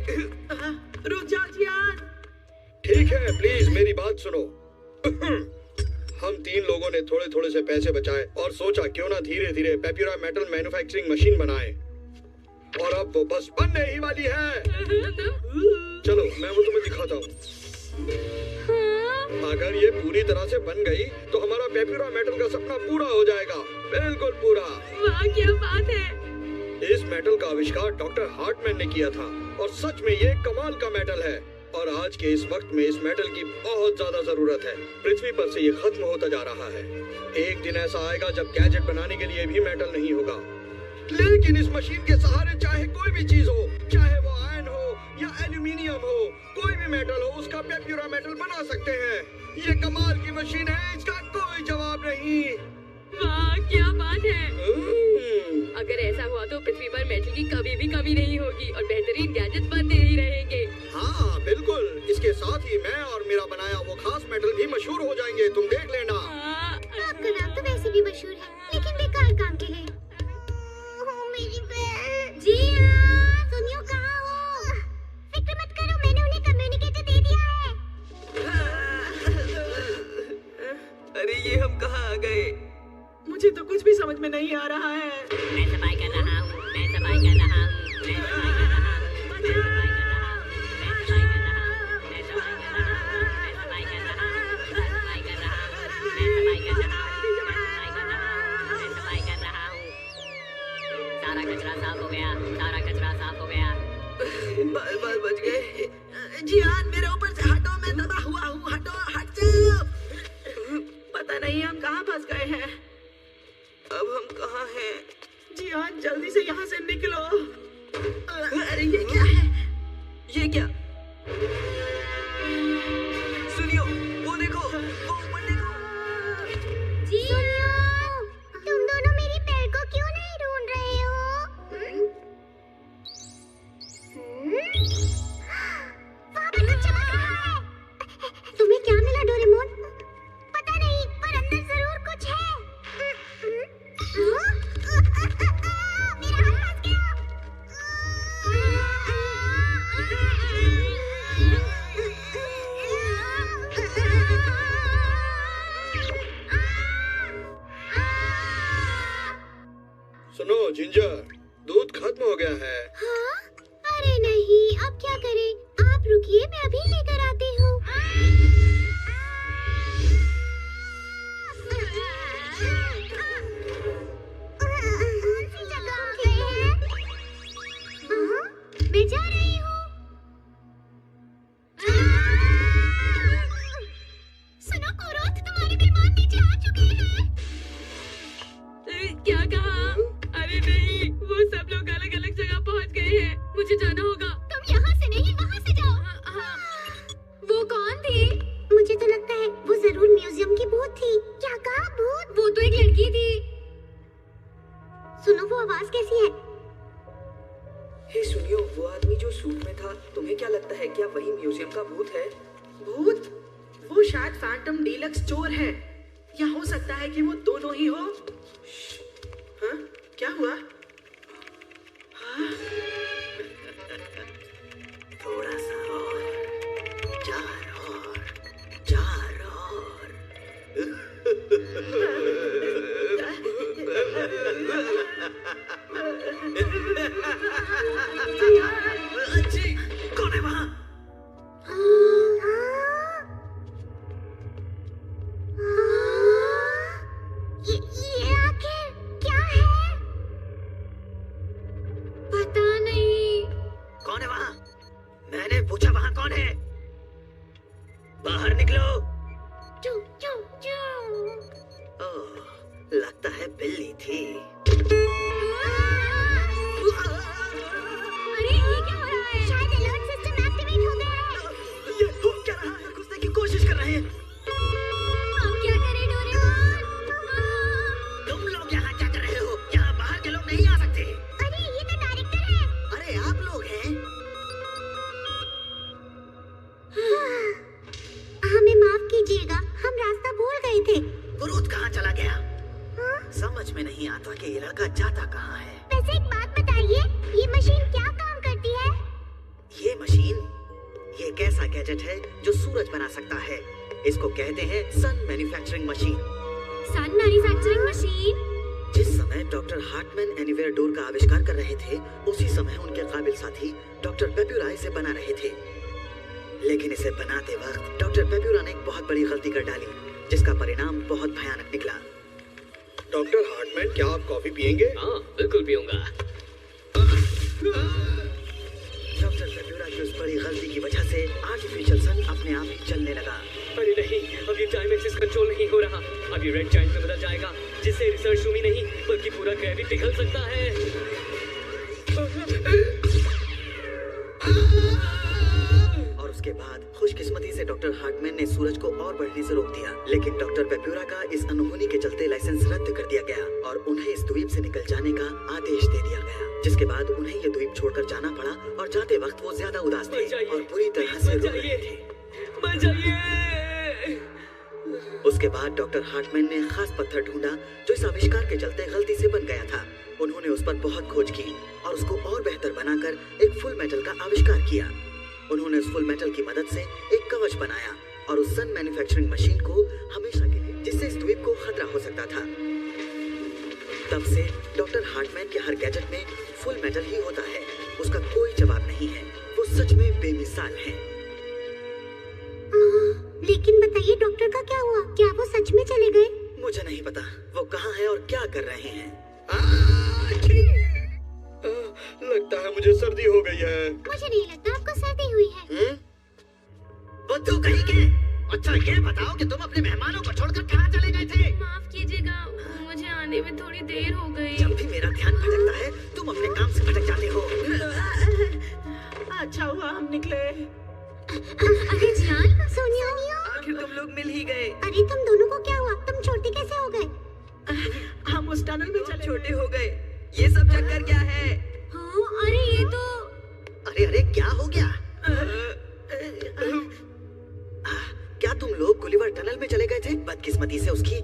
रुक जाओ जियान। ठीक है, प्लीज मेरी बात सुनो। हम 3 लोगों ने थोड़े थोड़े से पैसे बचाए और सोचा क्यों ना धीरे धीरे पेप्यूरा मेटल मैन्युफैक्चरिंग मशीन बनाए, और अब वो बस बनने ही वाली है। चलो मैं वो तुम्हें दिखाता हूँ। अगर ये पूरी तरह से बन गई तो हमारा पेप्यूरा मेटल का सपना पूरा हो जाएगा, बिल्कुल पूरा। वाह क्या बात है। इस मेटल का आविष्कार डॉक्टर हार्टमैन ने किया था, और सच में ये कमाल का मेटल है। और आज के इस वक्त में इस मेटल की बहुत ज्यादा जरूरत है। पृथ्वी पर से ये खत्म होता जा रहा है। एक दिन ऐसा आएगा जब गैजेट बनाने के लिए भी मेटल नहीं होगा, लेकिन इस मशीन के सहारे चाहे कोई भी चीज हो, चाहे वो आयरन हो या एल्यूमिनियम हो, कोई भी मेटल हो, उसका पेप्यूरा मेटल बना सकते हैं। ये कमाल की मशीन है, इसका कोई जवाब नहीं। वाह क्या बात है। अगर ऐसा हुआ तो पृथ्वी पर मेटल की कभी भी कमी नहीं होगी और बेहतरीन गैजेट्स बनते ही रहेंगे। हाँ बिल्कुल, इसके साथ ही मैं और मेरा बनाया वो खास मेटल भी मशहूर हो जाएंगे, तुम देख लेना। आपका नाम तो वैसे भी मशहूर है, लेकिन बेकार काम के है। मेरी बहन। जियान, सुनियो कहाँ हो? फिक्र मत करो, मैंने उन्हें कम्युनिकेटर दे दिया है। अरे ये हम कहाँ आ गए? मुझे तो कुछ भी समझ में नहीं आ रहा है। मैं सफाई कर रहा हूँ, मैं सफाई कर रहा हूँ, मैं सफाई कर रहा हूँ, मैं सफाई कर रहा हूँ, मैं सफाई कर रहा हूँ, मैं सफाई कर रहा हूँ, मैं सफाई कर रहा हूँ, मैं सफाई कर रहा हूँ, मैं सफाई कर रहा हूँ, मैं सफाई कर रहा हूँ। सारा कचरा साफ हो गया, सारा कचरा साफ हो गया। बाल बाल बच गए। जियान मेरे ऊपर से हटो, मैं दबा हुआ हूँ, हटो, हट जाओ। पता नहीं हम कहाँ फंस गए हैं। अब हम कहाँ हैं? जियान जल्दी से यहाँ से निकलो। अरे ये क्या है? ये क्या? सुनियो, वो देखो, वो ऊपर देखो। जियान, तुम दोनों मेरी पैर को क्यों नहीं ढूंढ रहे हो? वहाँ पर कुछ चमक रहा है। तुम्हें क्या मिला डोरेमोन? पता नहीं, पर अंदर जरूर कुछ है। मेरा हाथ फंस गया। सुनो जिंजर, दूध खत्म हो गया है। हाँ? अरे नहीं, अब क्या करें? आप रुकिए, मैं अभी लेकर आती हूँ। कौन सी जगह गए हैं? हाँ? मैं जा रही हूँ। सुनो कुरुत, तुम्हारे मेहमान नीचे आ चुके हैं। क्या कहा? अरे नहीं, वो सब लोग अलग अलग जगह पहुंच गए हैं। मुझे जाना होगा। तुम यहाँ से नहीं, वहाँ से जाओ। वो कौन थी? मुझे तो लगता है वो जरूर म्यूजियम की भूत थी। क्या कहा भूत? वो तो एक लड़की थी। सुनो, वो आवाज कैसी है? हे सुनियो, वो आदमी जो सूट में था, तुम्हें क्या लगता है, क्या वही म्यूजियम का भूत है? भूत? वो शायद फैंटम डीलक्स चोर है, या हो सकता है कि वो दोनों ही हो। हाँ? क्या हुआ? हाँ? थोड़ा सा और, चार और, चार और। अच्छी, कौन है वहाँ? ये आखिर क्या है? पता नहीं। कौन है वहाँ? मैंने पूछा वहाँ कौन है? बाहर निकलो। चू चू चू। ओह, लगता है बिल्ली थी। अरे ये क्या हो रहा है? शायद अलर्ट सिस्टम एक्टिवेट हो गया है। ये हो क्या रहा है? घुसने की कोशिश कर रहे हैं। अब क्या करें डोरेमोन? तुम लोग यहाँ क्या कर रहे हो? यहाँ बाहर के लोग नहीं आ सकते। अरे ये तो डायरेक्टर है। अरे आप लोग हैं? हमें माफ कीजिएगा, हम रास्ता भूल गए थे। कुरूत कहाँ चला गया? हाँ? समझ में नहीं आता कि ये लड़का जाता कहाँ है। वैसे एक बात बताइए, ये मशीन क्या काम करती है? ये मशीन, ये एक ऐसा गैजेट है जो सूरज बना सकता है। इसको कहते हैं सन मैन्युफैक्चरिंग मशीन। सन मैन्युफैक्चरिंग मशीन? जिस समय डॉक्टर हार्टमैन एनीवेयर डोर का आविष्कार कर रहे थे, उसी समय उनके काबिल साथी डॉक्टर पेप्यूरा इसे बना रहे थे। लेकिन इसे बनाते वक्त डॉक्टर पेप्यूरा ने एक बहुत बड़ी गलती कर डाली, जिसका परिणाम बहुत भयानक निकला। डॉक्टर हार्टमैन, क्या आप कॉफी पियेंगे? हाँ बिल्कुल पीऊंगा। डॉक्टर पेप्यूरा की उस बड़ी गलती की वजह से आर्टिफिशियल सन अपने आप ही चलने लगा। अरे नहीं, अब ये टाइम एक्सिस कंट्रोल नहीं हो रहा। अब ये रेड जायंट में बदल जाएगा, जिससे रिसर्च रूम ही नहीं बल्कि पूरा ग्रेविटी पिघल सकता है। और उसके बाद खुशकिस्मती से डॉक्टर हार्टमैन ने सूरज को और बढ़ने से रोक दिया। लेकिन डॉक्टर पेप्यूरा का इस अनहोनी के चलते लाइसेंस रद्द कर दिया गया और उन्हें इस द्वीप से निकल जाने का आदेश दे दिया गया। जिसके बाद उन्हें ये द्वीप छोड़कर जाना पड़ा और जाते वक्त वो ज्यादा उदास थे और पूरी तरह से रो रहे थे। उसके बाद डॉक्टर हार्टमैन ने खास पत्थर ढूंढा जो इस आविष्कार के चलते गलती से बन गया था। उन्होंने उस पर बहुत खोज की और उसको और बेहतर बनाकर एक फुल मेटल का आविष्कार किया। उन्होंने उस फुल मेटल की मदद से एक कवच बनाया और उस सन मैन्युफैक्चरिंग मशीन को हमेशा के लिए, जिससे इस द्वीप को खतरा हो सकता था। तब से डॉक्टर हार्टमैन के हर गैजेट में फुल मेटल ही होता है। उसका कोई जवाब नहीं है। वो सच में बेमिसाल है। लेकिन बताइए डॉक्टर का क्या हुआ? क्या वो सच में चले गए? मुझे नहीं पता वो कहाँ है और क्या कर रहे हैं। लगता है मुझे सर्दी हो गई है। मुझे नहीं लगता आपको सर्दी हुई है। कहीं के। अच्छा ये बताओ कि तुम अपने मेहमानों को छोड़कर कहाँ चले गए थे? माफ कीजिएगा, मुझे आने में थोड़ी देर हो गई। जब भी मेरा ध्यान भटकता है तुम अपने काम से भटक जाते हो। अच्छा हुआ हम निकले। अरे जियान, सोनिया, आखिर तुम लोग मिल ही गए। अरे तुम दोनों को क्या हुआ? तुम छोटे कैसे हो गए? हम उस टनल में चले छोटे हो गए। ये सब चक्कर क्या है? हाँ, अरे ये तो अरे अरे क्या हो गया? क्या तुम लोग गुलिवर टनल में चले गए थे? बदकिस्मती से उसकी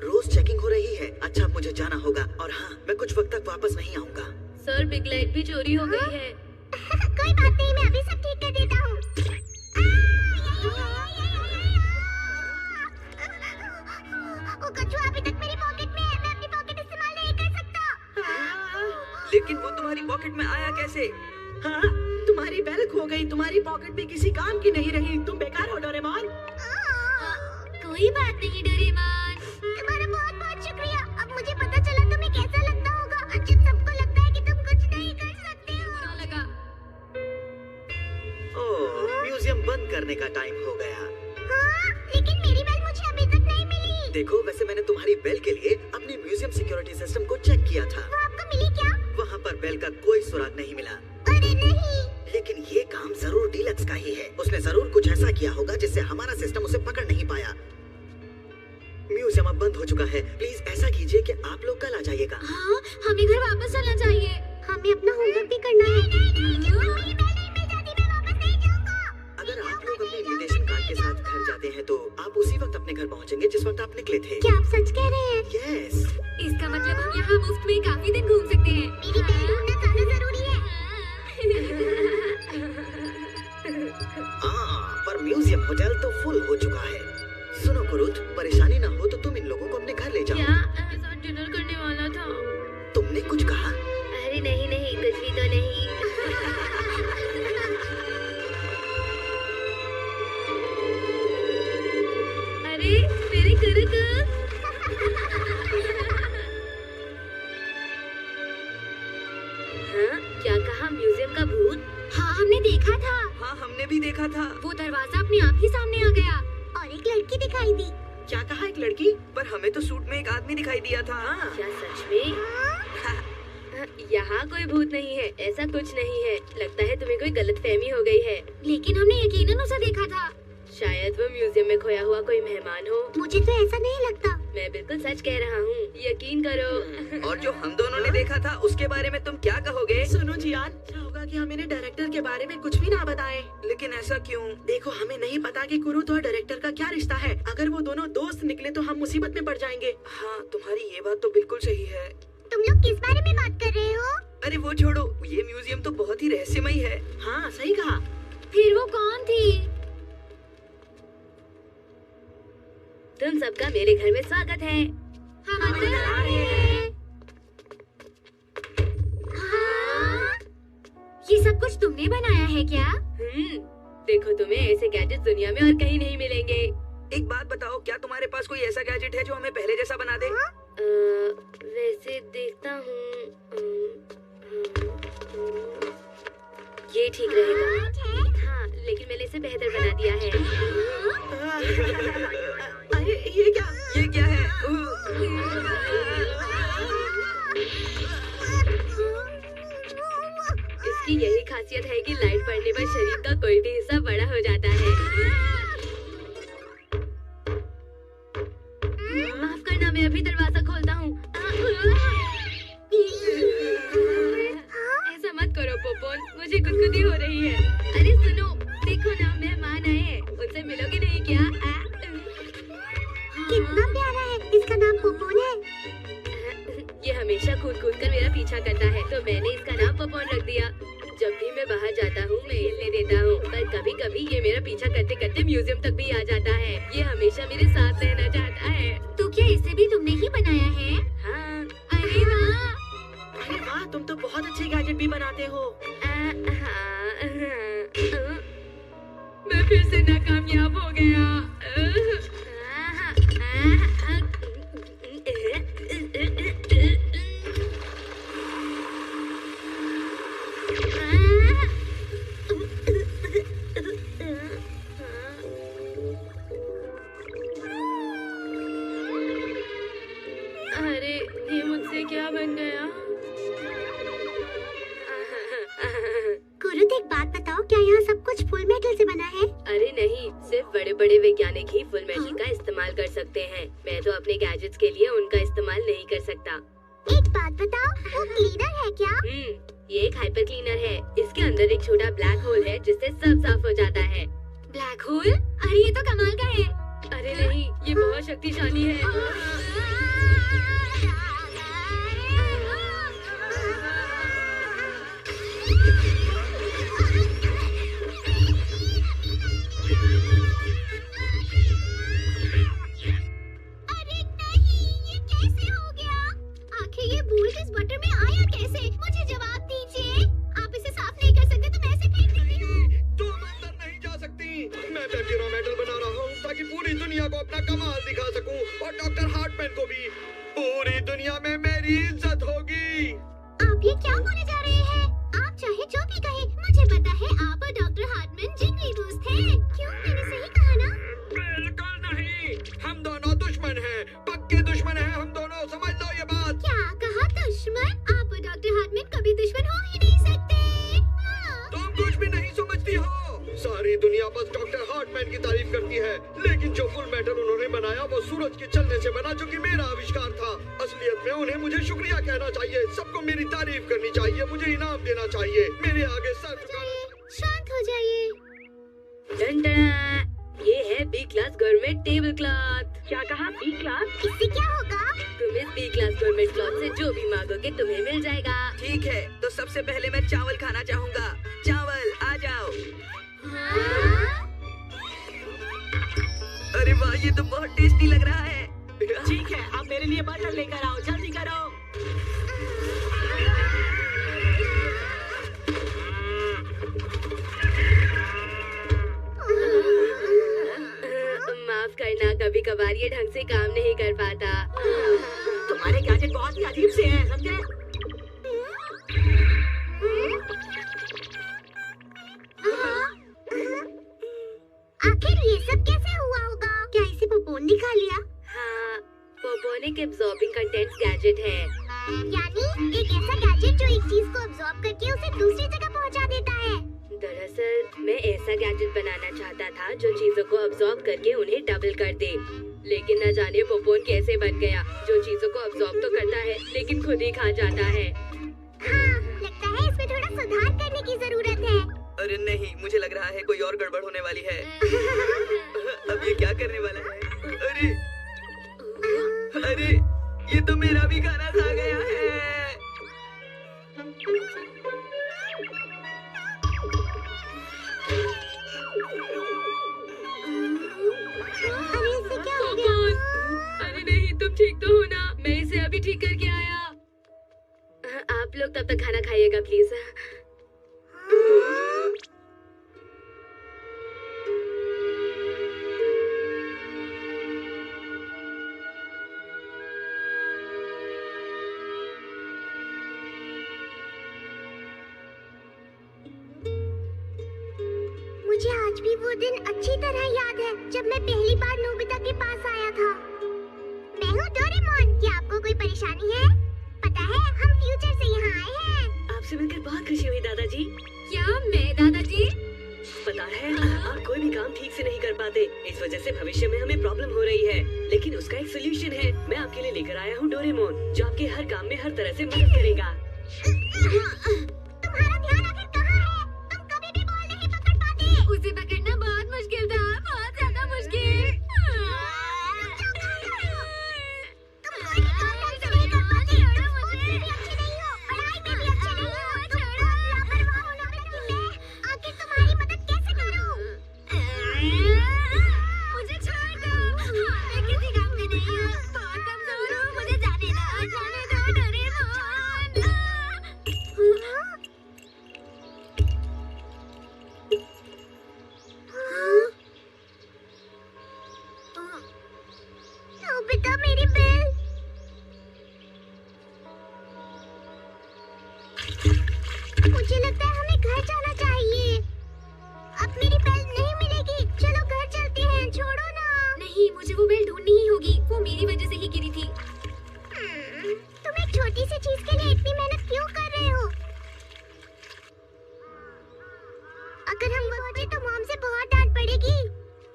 रोज चेकिंग हो रही है। अच्छा मुझे जाना होगा और हाँ मैं कुछ वक्त तक वापस नहीं आऊंगा। सर बिग लाइट भी चोरी हो गई है। कोई बात नहीं, मैं अभी सब ठीक कर देता हूँ। वो कछुआ अभी तक मेरी पॉकेट में है। मैं अपनी पॉकेट इस्तेमाल नहीं कर सकता। लेकिन वो तुम्हारी पॉकेट में आया कैसे? हाँ, तुम्हारी बेल खो गई, तुम्हारी पॉकेट भी किसी काम की नहीं रही। तुम बेकार हो डोरेमोन। कोई बात नहीं डोरेमोन। तुम्हारा बहुत बहुत शुक्रिया। अब मुझे पता चला तुम्हें कैसा लगता होगा जब सबको लगता है कि तुम कुछ नहीं कर सकते हो। बुरा लगा। ओह म्यूजियम बंद करने का टाइम हो गया। हाँ, लेकिन मेरी बेल मुझे अभी तक नहीं मिली। देखो वैसे मैंने तुम्हारी बेल के लिए अपनी म्यूजियम सिक्योरिटी सिस्टम को चेक किया था। वो आपको मिली क्या? वहाँ पर बेल का कोई सुराग नहीं मिला। अरे नहीं। लेकिन ये काम जरूर डीलक्स का ही है। उसने जरूर कुछ ऐसा किया होगा जिससे हमारा सिस्टम उसे पकड़ नहीं पाया। म्यूजियम अब बंद हो चुका है। प्लीज ऐसा कीजिए कि आप लोग कल आ जाइएगा। हाँ, हमें घर वापस चलना चाहिए। हमें अपना होमवर्क भी करना है। मेरी बेल नहीं मिल जाती, मैं वापस नहीं जाऊंगा। अगर आप लोग अपने इन्विटेशन कार्ड के साथ घर जाते हैं तो आप उसी वक्त अपने घर पहुंचेंगे जिस वक्त आप निकले थे। क्या आप सच कह रहे हैं? यस। इसका मतलब हम यहाँ मुफ्त में काफी दिन घूम सकते हैं। मेरी बेल ढूंढना ज्यादा जरूरी है। हाँ, पर म्यूजियम होटल तो फुल हो चुका है। सुनो कुरुत, परेशानी ना हो तो तुम इन लोगों को अपने घर ले जाओ। क्या ऐसा डिनर करने वाला था? तुमने कुछ कहा? अरे नहीं नहीं, कुछ भी तो नहीं। अरे मेरे कुरुत। हाँ, क्या कहा? म्यूजियम का भूत? हाँ, हमने देखा था। हाँ हमने भी देखा था। वो दरवाजा अपने आप ही सामने आ गया। और एक लड़की दिखाई दी। क्या कहा? एक लड़की? पर हमें तो सूट में एक आदमी दिखाई दिया था। क्या सच में? यहाँ कोई भूत नहीं है, ऐसा कुछ नहीं है। लगता है तुम्हें कोई गलतफहमी हो गई है। लेकिन हमने यकीनन उसे देखा था। शायद वो म्यूजियम में खोया हुआ कोई मेहमान हो। मुझे तो ऐसा नहीं लगता। मैं बिल्कुल सच कह रहा हूँ, यकीन करो। और जो हम दोनों ने देखा था उसके बारे में तुम क्या कहोगे? सुनो जियान, क्या होगा कि हम इन्हें डायरेक्टर के बारे में कुछ भी ना बताएं। लेकिन ऐसा क्यों? देखो हमें नहीं पता कि कुरुत और डायरेक्टर का क्या रिश्ता है। अगर वो दोनों दोस्त निकले तो हम मुसीबत में पड़ जाएंगे। हाँ तुम्हारी ये बात तो बिल्कुल सही है। तुम लोग किस बारे में बात कर रहे हो? अरे वो छोड़ो, ये म्यूजियम तो बहुत ही रहस्यमयी है। हाँ सही कहा। फिर वो कौन थी? तुम सबका मेरे घर में स्वागत है। हम अंदर आ रहे हैं। हाँ? ये सब कुछ तुमने बनाया है क्या? देखो तुम्हें ऐसे गैजेट दुनिया में और कहीं नहीं मिलेंगे। एक बात बताओ, क्या तुम्हारे पास कोई ऐसा गैजेट है जो हमें पहले जैसा बना दे? वैसे देखता हूँ। ये ठीक रहेगा। हाँ, लेकिन मैंने इसे बेहतर बना दिया है। अरे ये क्या? ये क्या है? इसकी यही खासियत है कि लाइट पड़ने पर शरीर का कोई भी हिस्सा बड़ा हो जाता है। माफ करना, मैं अभी दरवाजा खोलता हूँ। ऐसा मत करो पोपोन, मुझे गुदगुदी हो रही है। अरे सुनो, देखो ना मेहमान आए हैं, उनसे मिलोगे नहीं क्या? कितना प्यारा है। इसका नाम पोपोन है। ये हमेशा कूद कूद कर मेरा पीछा करता है, तो मैंने इसका नाम पोपोन रख दिया। जब भी मैं बाहर जाता हूँ मैं हिलने देता हूँ, पर कभी कभी ये मेरा पीछा करते करते म्यूजियम तक भी आ जाता है। ये हमेशा मेरे साथ रहना चाहता है। तो क्या इसे भी तुमने ही बनाया है? हाँ। अरे वाह! अरे वाह, तुम तो बहुत अच्छे गैजेट भी बनाते हो। मैं फिर से नाकामयाब हो गया। बड़े बड़े वैज्ञानिक ही फुल मेटल का इस्तेमाल कर सकते हैं। मैं तो अपने गैजेट्स के लिए उनका इस्तेमाल नहीं कर सकता। एक बात बताओ, वो क्लीनर है क्या? ये एक हाइपर क्लीनर है। इसके अंदर एक छोटा ब्लैक होल है जिससे सब साफ हो जाता है। Black hole? अरे ये तो कमाल का है। अरे नहीं, ये बहुत शक्तिशाली है।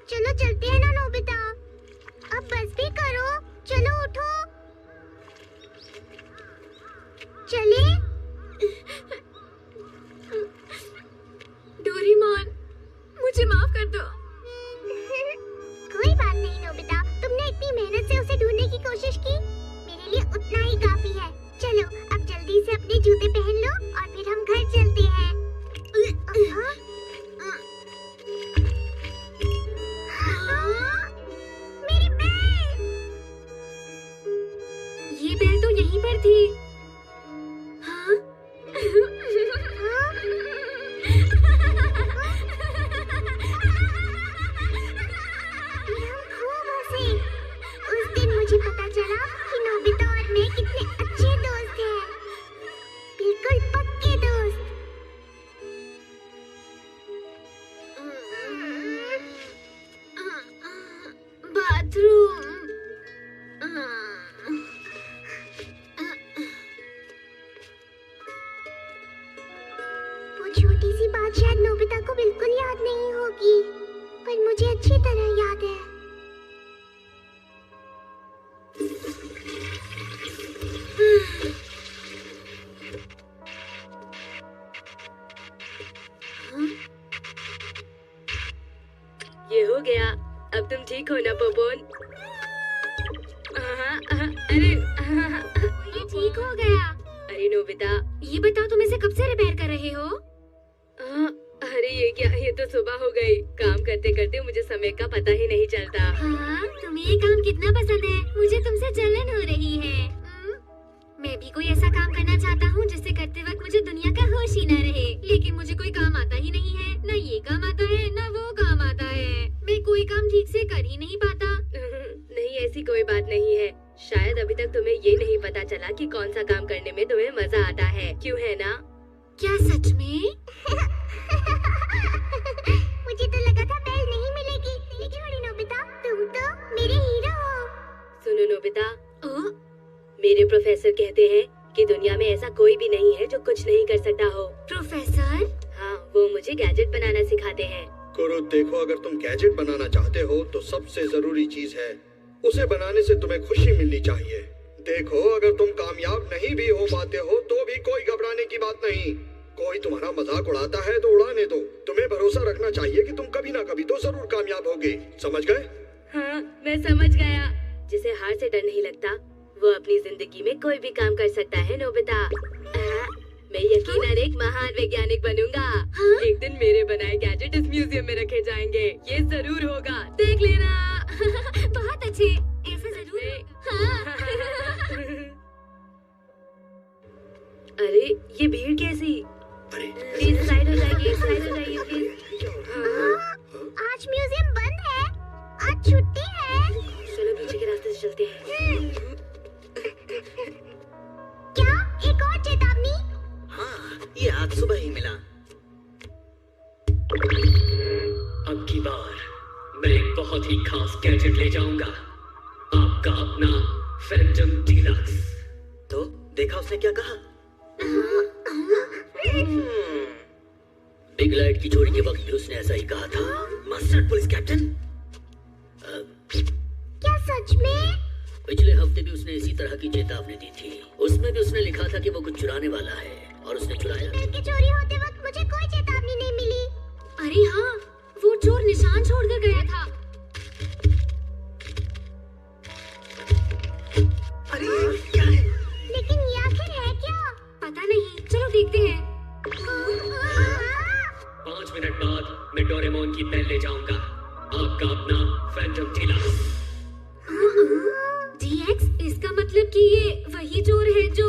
चलो चलते हैं ना नोबिता। अब बस भी करो, चलो उठो। चले? डोरेमोन, मुझे माफ कर दो। कोई बात नहीं नोबिता, तुमने इतनी मेहनत से उसे ढूंढने की कोशिश की, मेरे लिए उतना ही काफी है। चलो अब जल्दी से अपने जूते पहन लो और फिर हम घर चलते हैं। मेरी बेल! ये बेल तो यहीं पर थी। हाँ? उस दिन मुझे पता चला कि नोबिता और मैं कितने अच्छे दोस्त हैं, बिल्कुल पक्के दोस्त। बाथरूम। वो छोटी सी बात शायद नोबिता को बिल्कुल याद नहीं होगी, पर मुझे अच्छी तरह याद है। ये हो गया। अब तुम ठीक हो ना पोपोन? अरे ये ठीक हो गया। अरे नोबिता, ये बताओ तुम इसे कब से रिपेयर कर रहे हो? अरे ये क्या, ये तो सुबह हो गई। काम करते करते मुझे समय का पता ही नहीं चलता। हाँ, तुम्हें ये काम कितना पसंद है? मुझे तुमसे जलन हो रही है। मैं भी कोई ऐसा काम करना चाहता हूँ जिससे करते वक्त मुझे दुनिया का होश ही न रहे, लेकिन मुझे कोई काम आता ही नहीं है। न ये काम आता है, न वो काम आता है। मैं कोई काम ठीक से कर ही नहीं पाता। नहीं, ऐसी कोई बात नहीं है। शायद अभी तक तुम्हें ये नहीं पता चला कि कौन सा काम करने में तुम्हें मजा आता है, क्यों है ना? क्या सच में? मुझे तो लगा था बेल नहीं मिलेगी, लेकिन बड़ी नोबिता, तुम तो मेरे हीरो हो। सुनो नोबिता, मेरे प्रोफेसर कहते हैं कि दुनिया में ऐसा कोई भी नहीं है जो कुछ नहीं कर सकता हो। प्रोफेसर? हाँ, वो मुझे गैजेट बनाना सिखाते हैं। कुरुद, देखो, अगर तुम गैजेट बनाना चाहते हो तो सबसे जरूरी चीज है उसे बनाने से तुम्हें खुशी मिलनी चाहिए। देखो, अगर तुम कामयाब नहीं भी हो पाते हो तो भी कोई घबराने की बात नहीं। कोई तुम्हारा मजाक उड़ाता है तो उड़ाने दो। तुम्हें भरोसा रखना चाहिए कि तुम कभी ना कभी तो जरूर कामयाब होगे। समझ गए? हाँ, मैं समझ गया। जिसे हार से डर नहीं लगता वो अपनी जिंदगी में कोई भी काम कर सकता है नोबिता। मैं यकीनन एक महान वैज्ञानिक बनूंगा। एक दिन मेरे बनाए गैजेट इस म्यूजियम में रखे जाएंगे। ये जरूर होगा, देख लेना। बहुत अच्छे, ऐसा जरूर होगा। अरे ये भीड़ कैसी? प्लीज साइड हो जाइए, साइड हो जाइए प्लीज। आज म्यूजियम बंद है, आज छुट्टी है। चलो पीछे के रास्ते से चलते हैं। क्या एक और चेतावनी? हाँ, ये आज सुबह ही मिला। अब की बार मैं एक बहुत ही खास गैजेट ले जाऊंगा, आपका अपना फैंटम डीलक्स। तो देखा उसने क्या कहा? बिग लाइट की चोरी के वक्त भी उसने ऐसा ही कहा था। Mustard police captain? क्या सच में? पिछले हफ्ते भी उसने इसी तरह की चेतावनी दी थी। उसमें भी उसने लिखा था कि वो कुछ चुराने वाला है, और उसने चुराया। बेल की चोरी होते वक्त मुझे कोई चेतावनी नहीं मिली। अरे हाँ, वो चोर निशान छोड़कर गया था। अरे क्या है? लेकिन ये आखिर है क्या? पता नहीं, चलो देखते हैं। 5 मिनट बाद मैं डोरेमोन की बेल ले जाऊंगा, आपका अपना फैंटम डीलक्स। DX, इसका मतलब कि ये वही चोर है जो...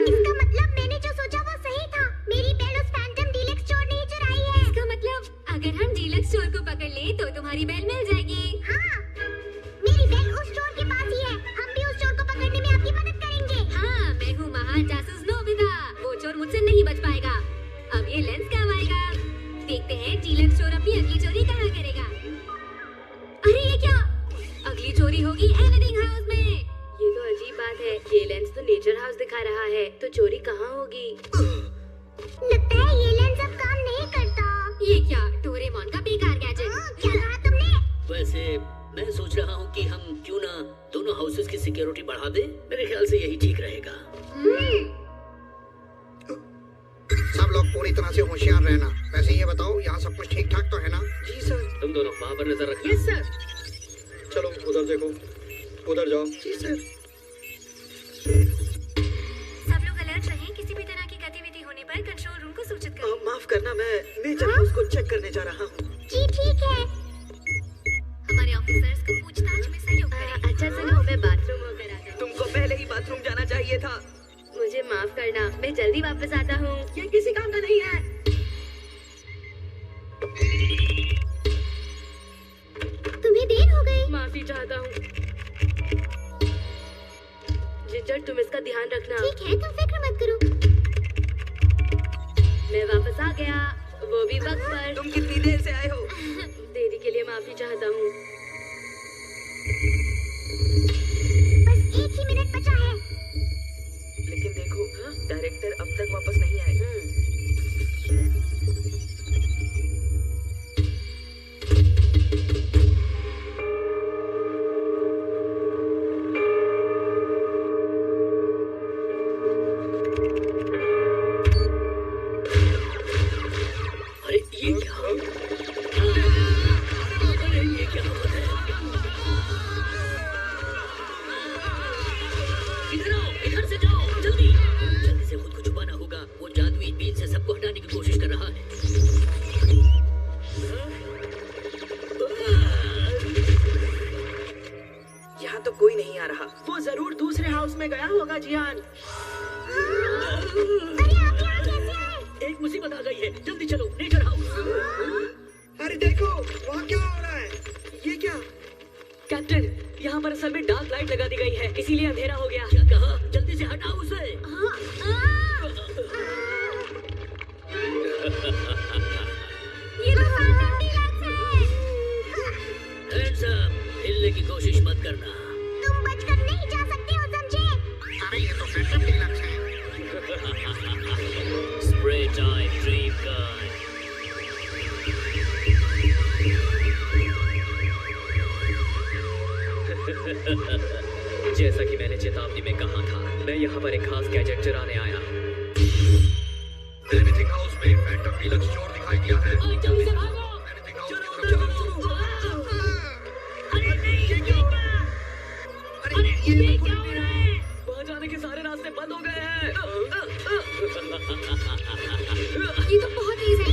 इसका मतलब मैंने जो सोचा वो सही था। मेरी बेल उस फैंटम डीलक्स चोर ने ही चुराई है। इसका मतलब अगर हम डीलक्स चोर को पकड़ ले तो तुम्हारी बेल मिल जाएगी। हाँ, मेरी बेल उस चोर के पास ही है। हम भी उस चोर को पकड़ने में आपकी मदद करेंगे। हाँ, मैं हूँ महान जासूस नोबिता। वो चोर मुझसे नहीं बच पाएगा। अब ये लेंस काम आएगा। देखते हैं डीलक्स चोर अपनी अगली चोरी कहाँ करेगा। अरे ये क्या? अगली चोरी होगी एनीथिंग हाउस में। ये तो अजीब बात है। ये लेंस तो नेचर हाउस दिखा रहा है, तो चोरी कहाँ होगी? लगता है ये लेंस अब काम नहीं करता। ये क्या, डोरेमोन का बेकार वैसे ये बताओ, यहाँ सब कुछ ठीक ठाक तो है ना? जी सर। तुम दोनों वहाँ पर नजर रखना। Yes sir. चलो उधर देखो, उधर जाओ। जी सर। सब लोग अलर्ट रहें, किसी भी तरह की गतिविधि होने पर कंट्रोल रूम को सूचित करें। माफ करना, मैं नेचर हाउस को चेक करने जा रहा हूँ। जी ठीक है। हमारे ऑफिसर्स को पूछताछ में सहयोग करें। अच्छा सुनो, मैं बाथरूम होकर आता हूँ। तुमको पहले ही बाथरूम जाना चाहिए था। मुझे माफ करना, मैं जल्दी वापस आता हूँ। ये किसी काम का नहीं है। तुम्हें देर हो गई। माफी चाहता हूँ। जिंजर, तुम इसका ध्यान रखना। ठीक है, तुम फिक्र मत करो। मैं वापस आ गया, वो भी वक्त पर। तुम कितनी देर से आए हो? देरी के लिए माफी चाहता हूँ। बस 1 ही मिनट बचा है। लेकिन देखो, डायरेक्टर अब तक वापस नहीं आए। अरे ये क्या? अरे ये क्या हो रहा है? इधर आओ, इधर से जाओ, जल्दी जल्दी से खुद को छुपाना होगा। वो जादुई बीन से सबको हटाने की कोशिश कर रहा है। यहाँ तो कोई नहीं आ रहा। वो जरूर दूसरे हाउस में गया होगा जियान। एक मुसीबत आ गई है, जल्दी चलो नेचर हाउस। अरे देखो, वहाँ क्या हो रहा है? ये क्या? कैप्टन, यहाँ पर असल में डार्क लाइट लगा दी गई है, इसीलिए अंधेरा हो गया। क्या कहा? जल्दी से हटाओ उसे। ये तो फैंटम डीलक्स है। हैंड्स अप, हिलने की कोशिश मत करना। तुम बचकर नहीं जा सकते हो, समझे? अरे ये तो फैंटम डीलक्स है। Spray time dream gun. जैसा कि मैंने चेतावनी में कहा था, मैं यहाँ पर एक खास गैजेट चुराने आया हूँ। एनीथिंग हाउस में फैंटम डीलक्स चोर दिखाई दिया है। जल्दी से भागो। एनीथिंग हाउस की तरफ जाओ। अरे नहीं, ये क्या हो रहा है? अरे ये क्या हो रहा है? वहाँ जाने के सारे रास्ते बंद हो गए हैं। ये तो बहुत तेज है।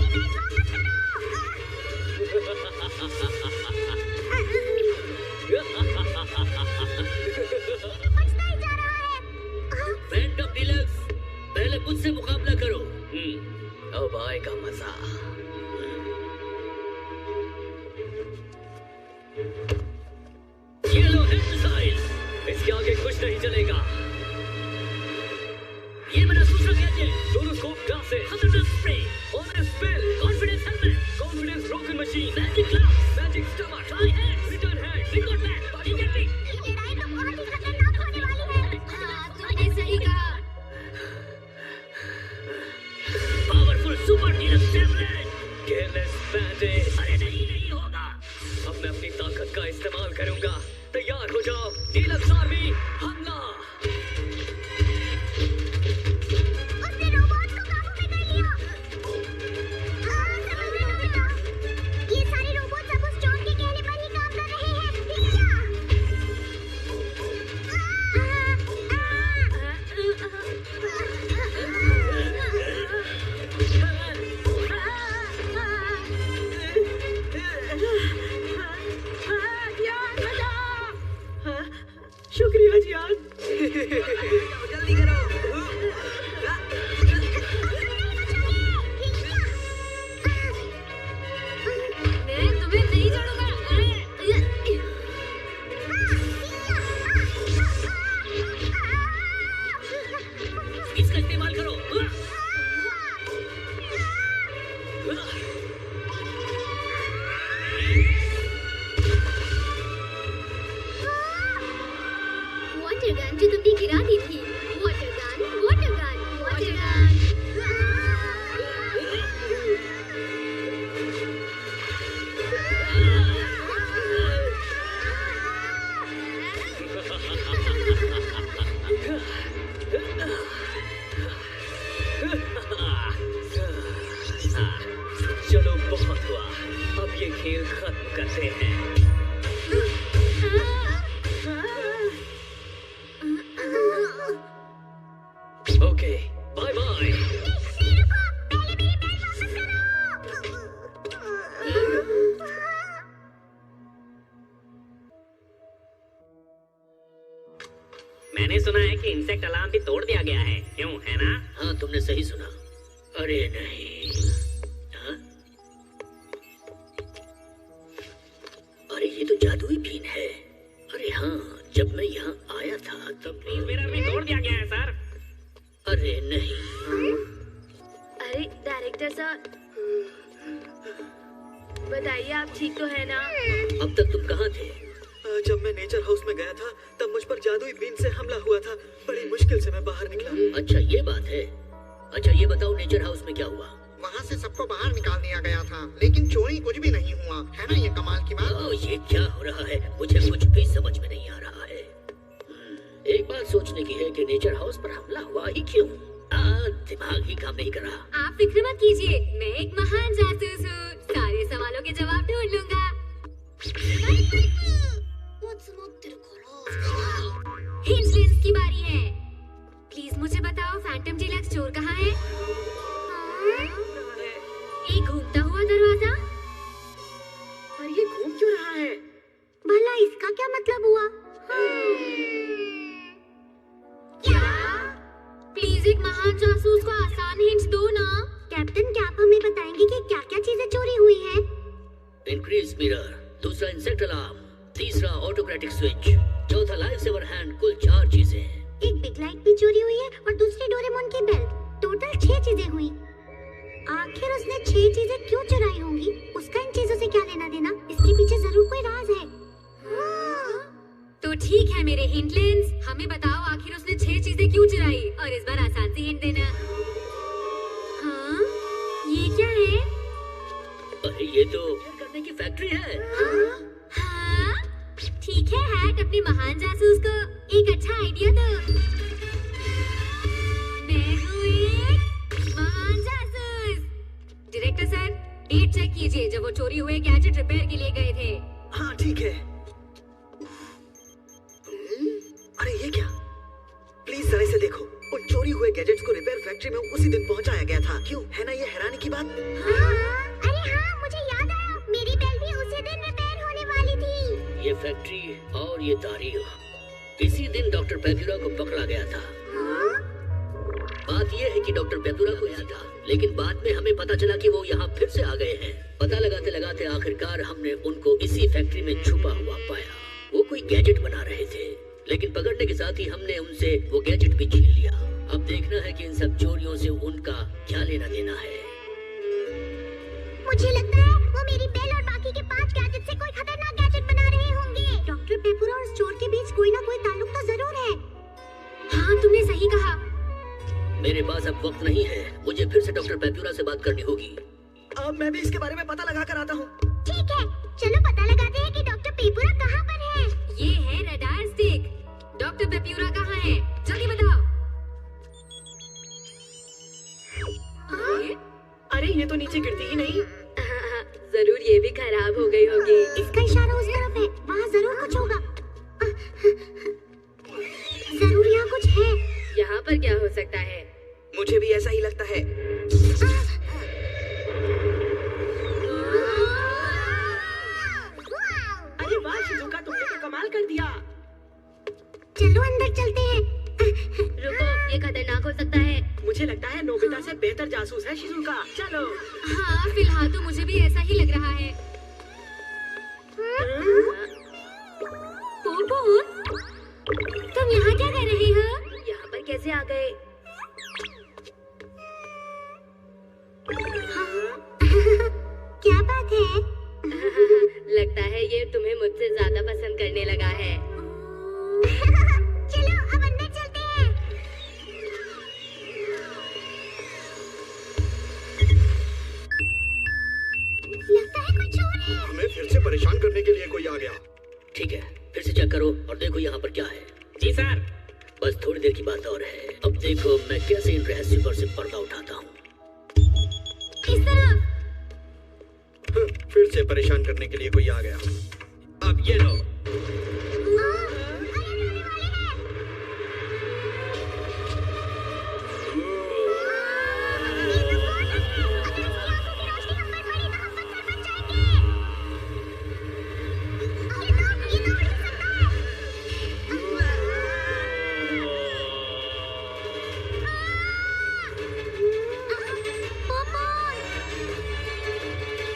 फैंटम डीलक्स, पहले मुझसे मुकाबला करो। अब आएगा मजा। ये लो हेड मिसाइल। इसके आगे कुछ नहीं चलेगा। ये मेरा दूसरा गैजेट, सोलोस्कोप ग्लासेस, खतरनाक spray, honour spell, confidence helmet, confidence broken machine, magic glass, magic stomach, try hands, return hand, record back, body capping. ये लड़ाई तो बहुत ही खतरनाक होने वाली है। तुमने सही कहा। Powerful super deluxe tablet. Careless bandage. अरे नहीं होगा। अब मैं अपनी ताकत का इस्तेमाल करूंगा। तैयार हो जाओ, डीलक्स आर्मी, हमला। उसने रोबोट को काबू में कर लिया। समझ रहे हो बेटा? ये सारे रोबोट्स अब उस जॉन के कहने पर ही काम कर रहे हैं। ध्यान बजाओ। चलो बहुत हुआ, अब ये खेल खत्म करते हैं। Okay, bye bye. मैंने सुना है कि इंसेक्ट अलार्म भी तोड़ दिया गया है, क्यों है ना? हाँ, तुमने सही सुना। अरे नहीं, हाँ? अरे ये तो जादुई बीन है। अरे हाँ, जब मैं यहाँ आया था तब मेरा भी तोड़ दिया गया है सर। अरे नहीं। अरे डायरेक्टर साहब, बताइए आप ठीक तो है ना? अब तक तुम कहाँ थे? जब मैं नेचर हाउस में गया था तब मुझ पर जादुई बीन से हमला हुआ था। बड़ी मुश्किल से मैं बाहर निकला। अच्छा ये बात है। अच्छा ये बताओ नेचर हाउस में क्या हुआ? वहाँ से सबको बाहर निकाल दिया गया था, लेकिन चोरी कुछ भी नहीं हुआ। है ना ये कमाल की बात? ओह, ये क्या हो रहा है? मुझे कुछ भी समझ में नहीं आ रहा है। एक बात सोचने की है कि नेचर हाउस पर हमला हुआ ही क्यों? दिमाग ही काम नहीं कर रहा। आप फिक्र मत कीजिए, मैं एक महान जासूस हूँ, सारे सवालों के जवाब ढूंढ लूंगा। हिंज लेंस की बारी है। प्लीज मुझे बताओ फैंटम डीलक्स स्टोर कहाँ है? एक घूमता हुआ दरवाजा। और ये घूम क्यों रहा है? भला इसका क्या मतलब हुआ? क्या? प्लीज एक महान जासूस को आसान हिंट दो ना। कैप्टन, क्या आप हमें बताएंगे कि क्या-क्या चीजें चोरी हुई हैं? इंक्रीज मिरर, दूसरा इंसेक्ट अलार्म, तीसरा ऑटोक्रेटिक स्विच, चौथा लाइफ सेवर हैंड। कुल 4 चीजें। एक बिग लाइट भी चोरी हुई है और दूसरी डोरेमोन की बेल। टोटल 6 चीजें हुई। आखिर उसने 6 चीजें क्यों चुराई होंगी? उसका इन चीजों से क्या लेना देना? इसके पीछे जरूर कोई राज है। तो ठीक है मेरे हिंट लेंस, हमें बताओ आखिर उसने 6 चीजें क्यों चुराई, और इस बार आसान सी हिंट देना। हाँ, ये क्या है? अरे ये तो करने की फैक्ट्री है। हाँ, ठीक है हैट, अपने महान जासूस को एक अच्छा आइडिया दो। मैं हूँ एक महान जासूस। डायरेक्टर सर, डेट चेक कीजिए जब वो चोरी हुए गैजेट रिपेयर के लिए गए थे। हाँ ठीक है। अरे ये क्या? प्लीज जरा इसे देखो। उन चोरी हुए गैजेट्स को रिपेयर फैक्ट्री में उसी दिन पहुंचाया गया था। क्यों? है ना ये हैरानी की बात? अरे हाँ, मुझे याद आया, मेरी बेल भी उसी दिन रिपेयर होने वाली थी। ये फैक्ट्री और ये तारीख, इसी दिन डॉक्टर पेपुरा को पकड़ा गया था। बात ये है कि डॉक्टर पेपुरा को याद था, लेकिन बाद में हमें पता चला कि वो यहाँ फिर से आ गए हैं। पता लगाते लगाते आखिरकार हमने उनको इसी फैक्ट्री में छुपा हुआ पाया। वो कोई गैजेट बना रहे थे, लेकिन पकड़ने के साथ ही हमने उनसे वो गैजेट भी छीन लिया। अब देखना है कि इन सब चोरियों से उनका क्या लेना देना है। मुझे लगता है वो मेरी बेल और बाकी के 5 गैजेट से कोई खतरनाक गैजेट बना रहे होंगे। डॉक्टर पेपुरा और स्टोर के बीच कोई ना कोई ताल्लुक तो जरूर है। हाँ, तुमने सही कहा। मेरे पास अब वक्त नहीं है, मुझे फिर से डॉक्टर पेपुरा से बात करनी होगी। अब मैं भी इसके बारे में पता लगा कर आता हूँ। ठीक है, चलो पता लगाते हैं कि डॉक्टर पेपुरा कहाँ पर है। ये है रडार स्टिक। डॉक्टर पेपुरा कहाँ है? जल्दी बताओ। अरे ये तो नीचे गिरती ही नहीं। जरूर ये भी खराब हो गई होगी। इसका इशारा उस तरफ है, वहाँ जरूर कुछ होगा। जरूर यहाँ कुछ है। यहाँ पर क्या हो सकता है? मुझे भी ऐसा ही लगता है। अरे वाह शिजुका, तुमने तो कमाल कर दिया। चलो अंदर चलते हैं। रुको, ये खतरनाक हो सकता है। मुझे लगता है नोबिता से बेहतर जासूस है शिजुका। चलो। हाँ, फिलहाल तो मुझे भी ऐसा ही लग रहा है। पोपोन, तुम यहाँ क्या कर रहे हो? यहाँ पर कैसे आ गए? क्या बात है? लगता है ये तुम्हें मुझसे ज्यादा पसंद करने लगा है। चलो अब अंदर चलते हैं। लगता है कुछ और है। हमें फिर से परेशान करने के लिए कोई आ गया। ठीक है, फिर से चेक करो और देखो यहाँ पर क्या है। जी सर। बस थोड़ी देर की बात और है। अब देखो मैं कैसे इन रहस्यों पर से पर्दा उठाता हूँ। इस तरफ। फिर से परेशान करने के लिए कोई आ गया। अब ये लो।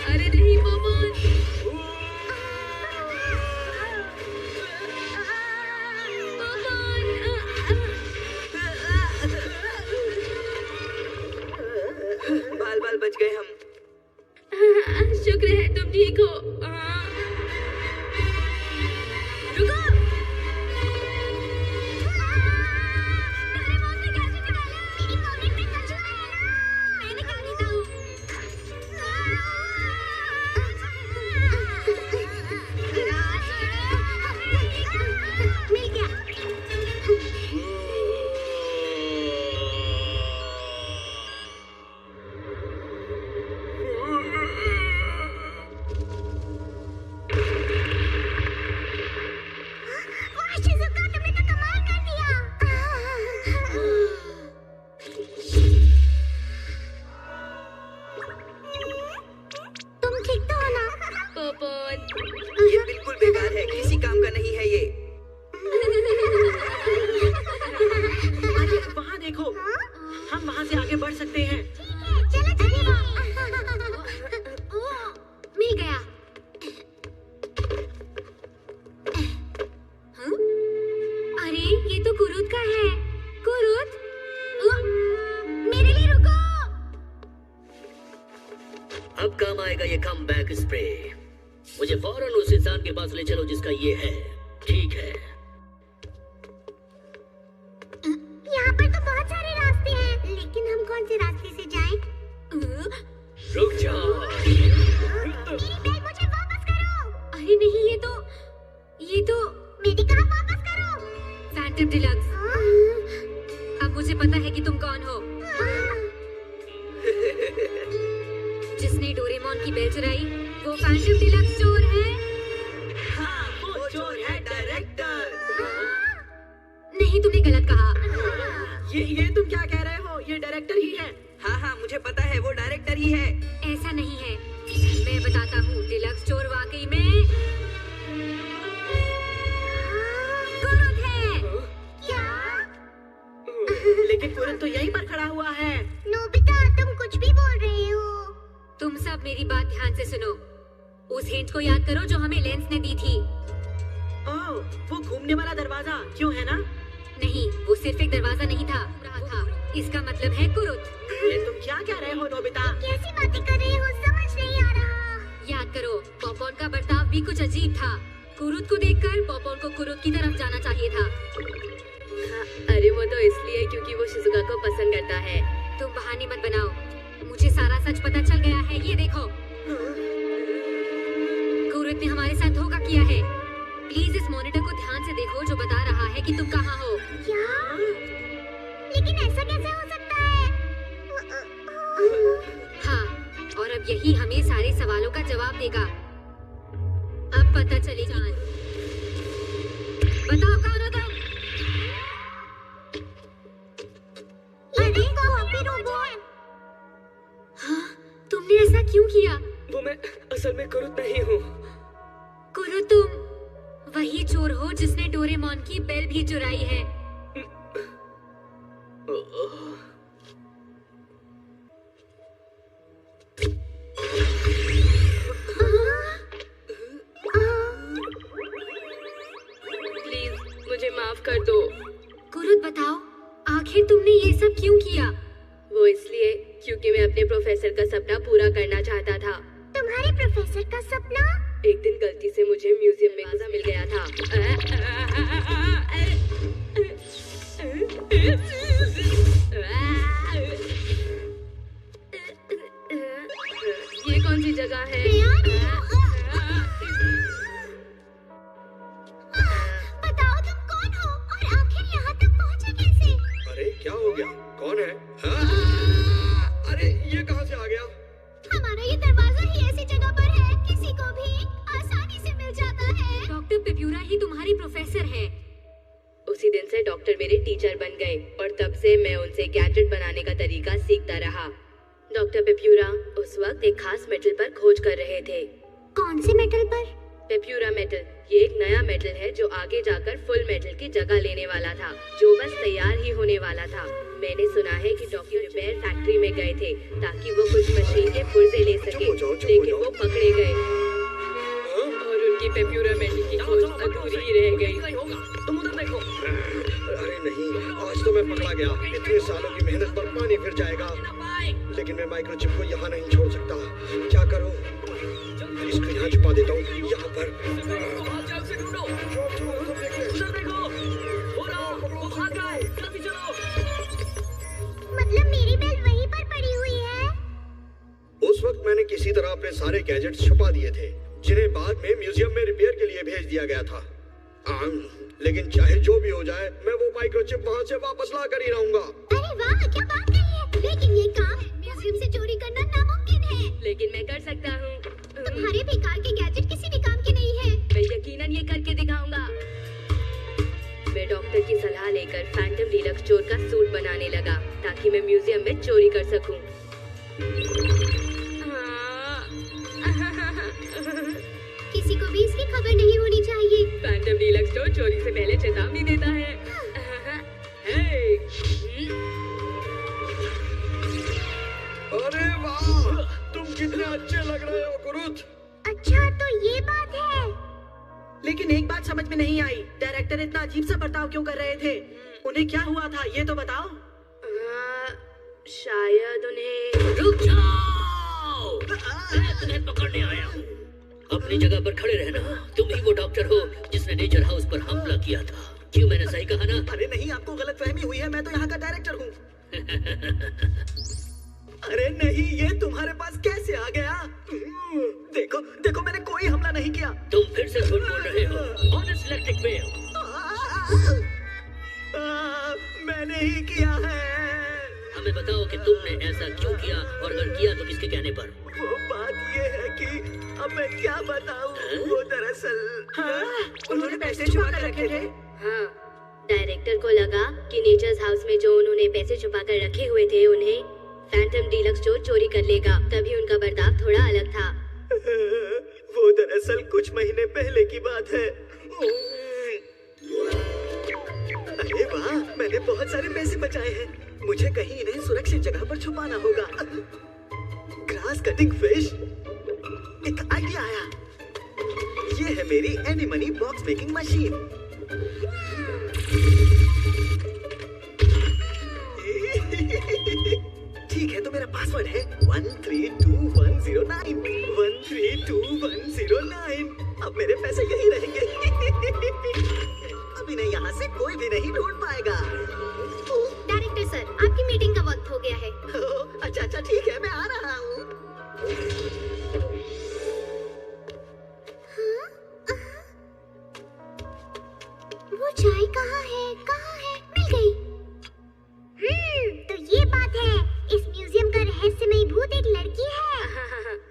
अरे नहीं पवन। बाल बाल बच गए हम। शुक्र है तुम ठीक हो। रुको। मैं निकाल देता हूँ। मिल गया। वाह शिज़ुका, तुमने तो कमाल कर दिया। तुम ठीक तो हो ना? पवन। ये बिल्कुल बेकार है, किसी काम का नहीं है ये। अरे वहाँ देखो, हम वहाँ से आगे बढ़ सकते हैं। चलो चलो। मिल गया। हाँ? अरे ये तो कुरुत का है। कुरुत? मेरे लिए रुको। अब काम आएगा ये कम बैक स्प्रे। मुझे फौरन उस इंसान के पास ले चलो जिसका ये है। ठीक है। यहाँ पर तो बहुत सारे रास्ते हैं, लेकिन हम कौन से रास्ते से जाएं? रुक जाओ। मेरी बैग मुझे वापस करो। अरे नहीं, ये तो मैंने कहा वापस करो। Phantom deluxe. अब मुझे पता है कि तुम कौन हो। जिसने डोरेमोन की बेल चुराई, वो फैंटम डिलक्स चोर है। हाँ, वो चोर है डायरेक्टर। नहीं, तुमने गलत कहा। ये तुम क्या कह रहे हो? ये डायरेक्टर ही है। हाँ हाँ, मुझे पता है, वो डायरेक्टर ही है। ऐसा नहीं है, मैं बताता हूँ। डिलक्स चोर वाकई में कुरुत है। क्या? लेकिन कुरुत तो यहीं पर खड़ा हुआ है। नोबिता, तुम कुछ भी बोल रहे हो। तुम सब मेरी बात ध्यान से सुनो। उस हिंट को याद करो जो हमें लेंस ने दी थी। ओह, वो घूमने वाला दरवाजा, क्यों है ना? नहीं, वो सिर्फ एक दरवाजा नहीं था, इसका मतलब है कुरुत। ये तुम क्या कह रहे हो नोबिता? कैसी बातें कर रहे हो, समझ नहीं आ रहा। याद करो, पॉपकॉर्न का बर्ताव भी कुछ अजीब था। कुरुत को देखकर पॉपकॉर्न को कुरुत की तरफ जाना चाहिए था। अरे वो तो इसलिए क्योंकि वो शिजुका को पसंद करता है। तुम बहाने मत बनाओ, मुझे सारा सच पता चल गया है। ये देखो, कुरुत ने हमारे साथ धोखा किया है। प्लीज इस मॉनिटर को ध्यान से देखो जो बता रहा है कि तुम कहाँ हो। क्या? लेकिन ऐसा कैसे हो सकता है? हाँ, और अब यही हमें सारे सवालों का जवाब देगा। अब पता चलेगा। बताओ कौन हो तुम? अरे कॉपी रोबोट। हाँ, तुमने ऐसा क्यों किया? वो मैं असल में कुरुत नहीं हूँ। कुरुत, तुम वही चोर हो जिसने डोरेमोन की बेल भी चुराई है। प्लीज मुझे माफ कर दो। कुरुत, बताओ आखिर तुमने ये सब क्यों किया? वो इसलिए क्योंकि मैं अपने प्रोफेसर का सपना पूरा करना चाहता था। तुम्हारे प्रोफेसर का सपना? एक दिन गलती से मुझे म्यूजियम में वीजा मिल गया था। ये कौन सी जगह है? बताओ तुम कौन हो और आखिर यहाँ तक पहुँचे कैसे? अरे क्या हो गया? कौन है? अरे ये कहाँ से आ गया? हमारा ये दरवाजा ही ऐसी जगह पर है कि मैं उनसे गैजेट बनाने का तरीका सीखता रहा। डॉक्टर पेप्यूरा उस वक्त एक खास मेटल पर खोज कर रहे थे। कौन से मेटल पर? पेप्यूरा मेटल, ये एक नया मेटल है जो आगे जाकर फुल मेटल की जगह लेने वाला था, जो बस तैयार ही होने वाला था। मैंने सुना है कि डॉक्टर रिपेयर फैक्ट्री में गए थे ताकि वो कुछ मशीन के पुर्जे ले सके, लेकिन वो पकड़े गए और उनकी पेप्यूरा मेटल की खोज अधूरी ही रह गई। तुम उधर देखो। अरे नहीं, आज तो मैं पकड़ा गया। इतने सालों की मेहनत पर पानी फिर जाएगा। लेकिन मैं माइक्रोचिप को यहाँ नहीं छोड़ सकता। क्या करूँ? इसको यहाँ छुपा देता हूँ, यहाँ पर। मतलब मेरी बेल वहीं पर पड़ी हुई है? उस वक्त मैंने किसी तरह अपने सारे गैजेट्स छुपा दिए थे, जिन्हें बाद में म्यूजियम में रिपेयर के लिए भेज दिया गया था। लेकिन चाहे जो भी हो जाए, मैं वो माइक्रोचिप वहाँ से वापस ला कर ही रहूंगा। अरे वाह, क्या बात कही है। लेकिन ये काम म्यूजियम से चोरी करना नामुमकिन है। लेकिन मैं कर सकता हूँ। तुम्हारे बेकार के गैजेट किसी भी काम के नहीं है। मैं यकीनन ये करके दिखाऊंगा। मैं डॉक्टर की सलाह लेकर फैंटम डीलक्स चोर का सूट बनाने लगा ताकि मैं म्यूजियम में चोरी कर सकूं। किसी को भी इसकी खबर नहीं होनी चाहिए। फैंटम डीलक्स चोर चोरी से पहले चेतावनी देता है। अरे वाह, तुम कितने अच्छे लग रहे हो कुरुत। अच्छा, तो ये बात है। लेकिन एक बात समझ में नहीं आई, डायरेक्टर इतना अजीब सा बर्ताव क्यों कर रहे थे? उन्हें क्या हुआ था ये तो बताओ। शायद उन्हें। रुक जाओ, मैं तुम्हें पकड़ने आया हूँ। अपनी जगह पर खड़े रहना। तुम ही वो डॉक्टर हो जिसने नेचर हाउस पर हमला किया था। क्यों, मैंने सही कहा ना? अरे नहीं, आपको गलतफहमी हुई है। मैं तो यहाँ का डायरेक्टर हूँ। अरे नहीं, ये तुम्हारे पास कैसे आ गया? देखो देखो, मैंने कोई हमला नहीं किया। तुम फिर से झूठ बोल रहे हो। Honest electric wave. मैंने ही किया है। हमें बताओ कि तुमने ऐसा क्यों किया, और अगर किया तो किसके कहने पर? वो बात ये है कि अब मैं क्या बताऊं। वो दरअसल उन्होंने पैसे छुपा कर रखे थे। हाँ, डायरेक्टर को लगा कि नेचर्स हाउस में जो उन्होंने पैसे छुपा कर रखे हुए थे उन्हें फैंटम डीलक्स चोर चोरी कर लेगा, तभी उनका बर्ताव थोड़ा अलग था। वो दरअसल कुछ महीने पहले की बात है। अरे वाह, मैंने बहुत सारे पैसे बचाए हैं। मुझे कहीं इन्हें सुरक्षित जगह पर छुपाना होगा। Grass cutting fish. एक आइडिया आया। ये है मेरी any money box making machine. ठीक है, तो मेरा पासवर्ड है 132109 132109। अब मेरे पैसे यही रहेंगे। अब इन्हें यहाँ से कोई भी नहीं ढूंढ पाएगा। डायरेक्टर सर, आपकी मीटिंग का वक्त हो गया है। अच्छा अच्छा, ठीक है, मैं आ रहा हूँ। वो चाय कहाँ है? कहाँ है? मिल गई। तो ये बात है, इस म्यूजियम का रहस्यमयी भूत एक लड़की है।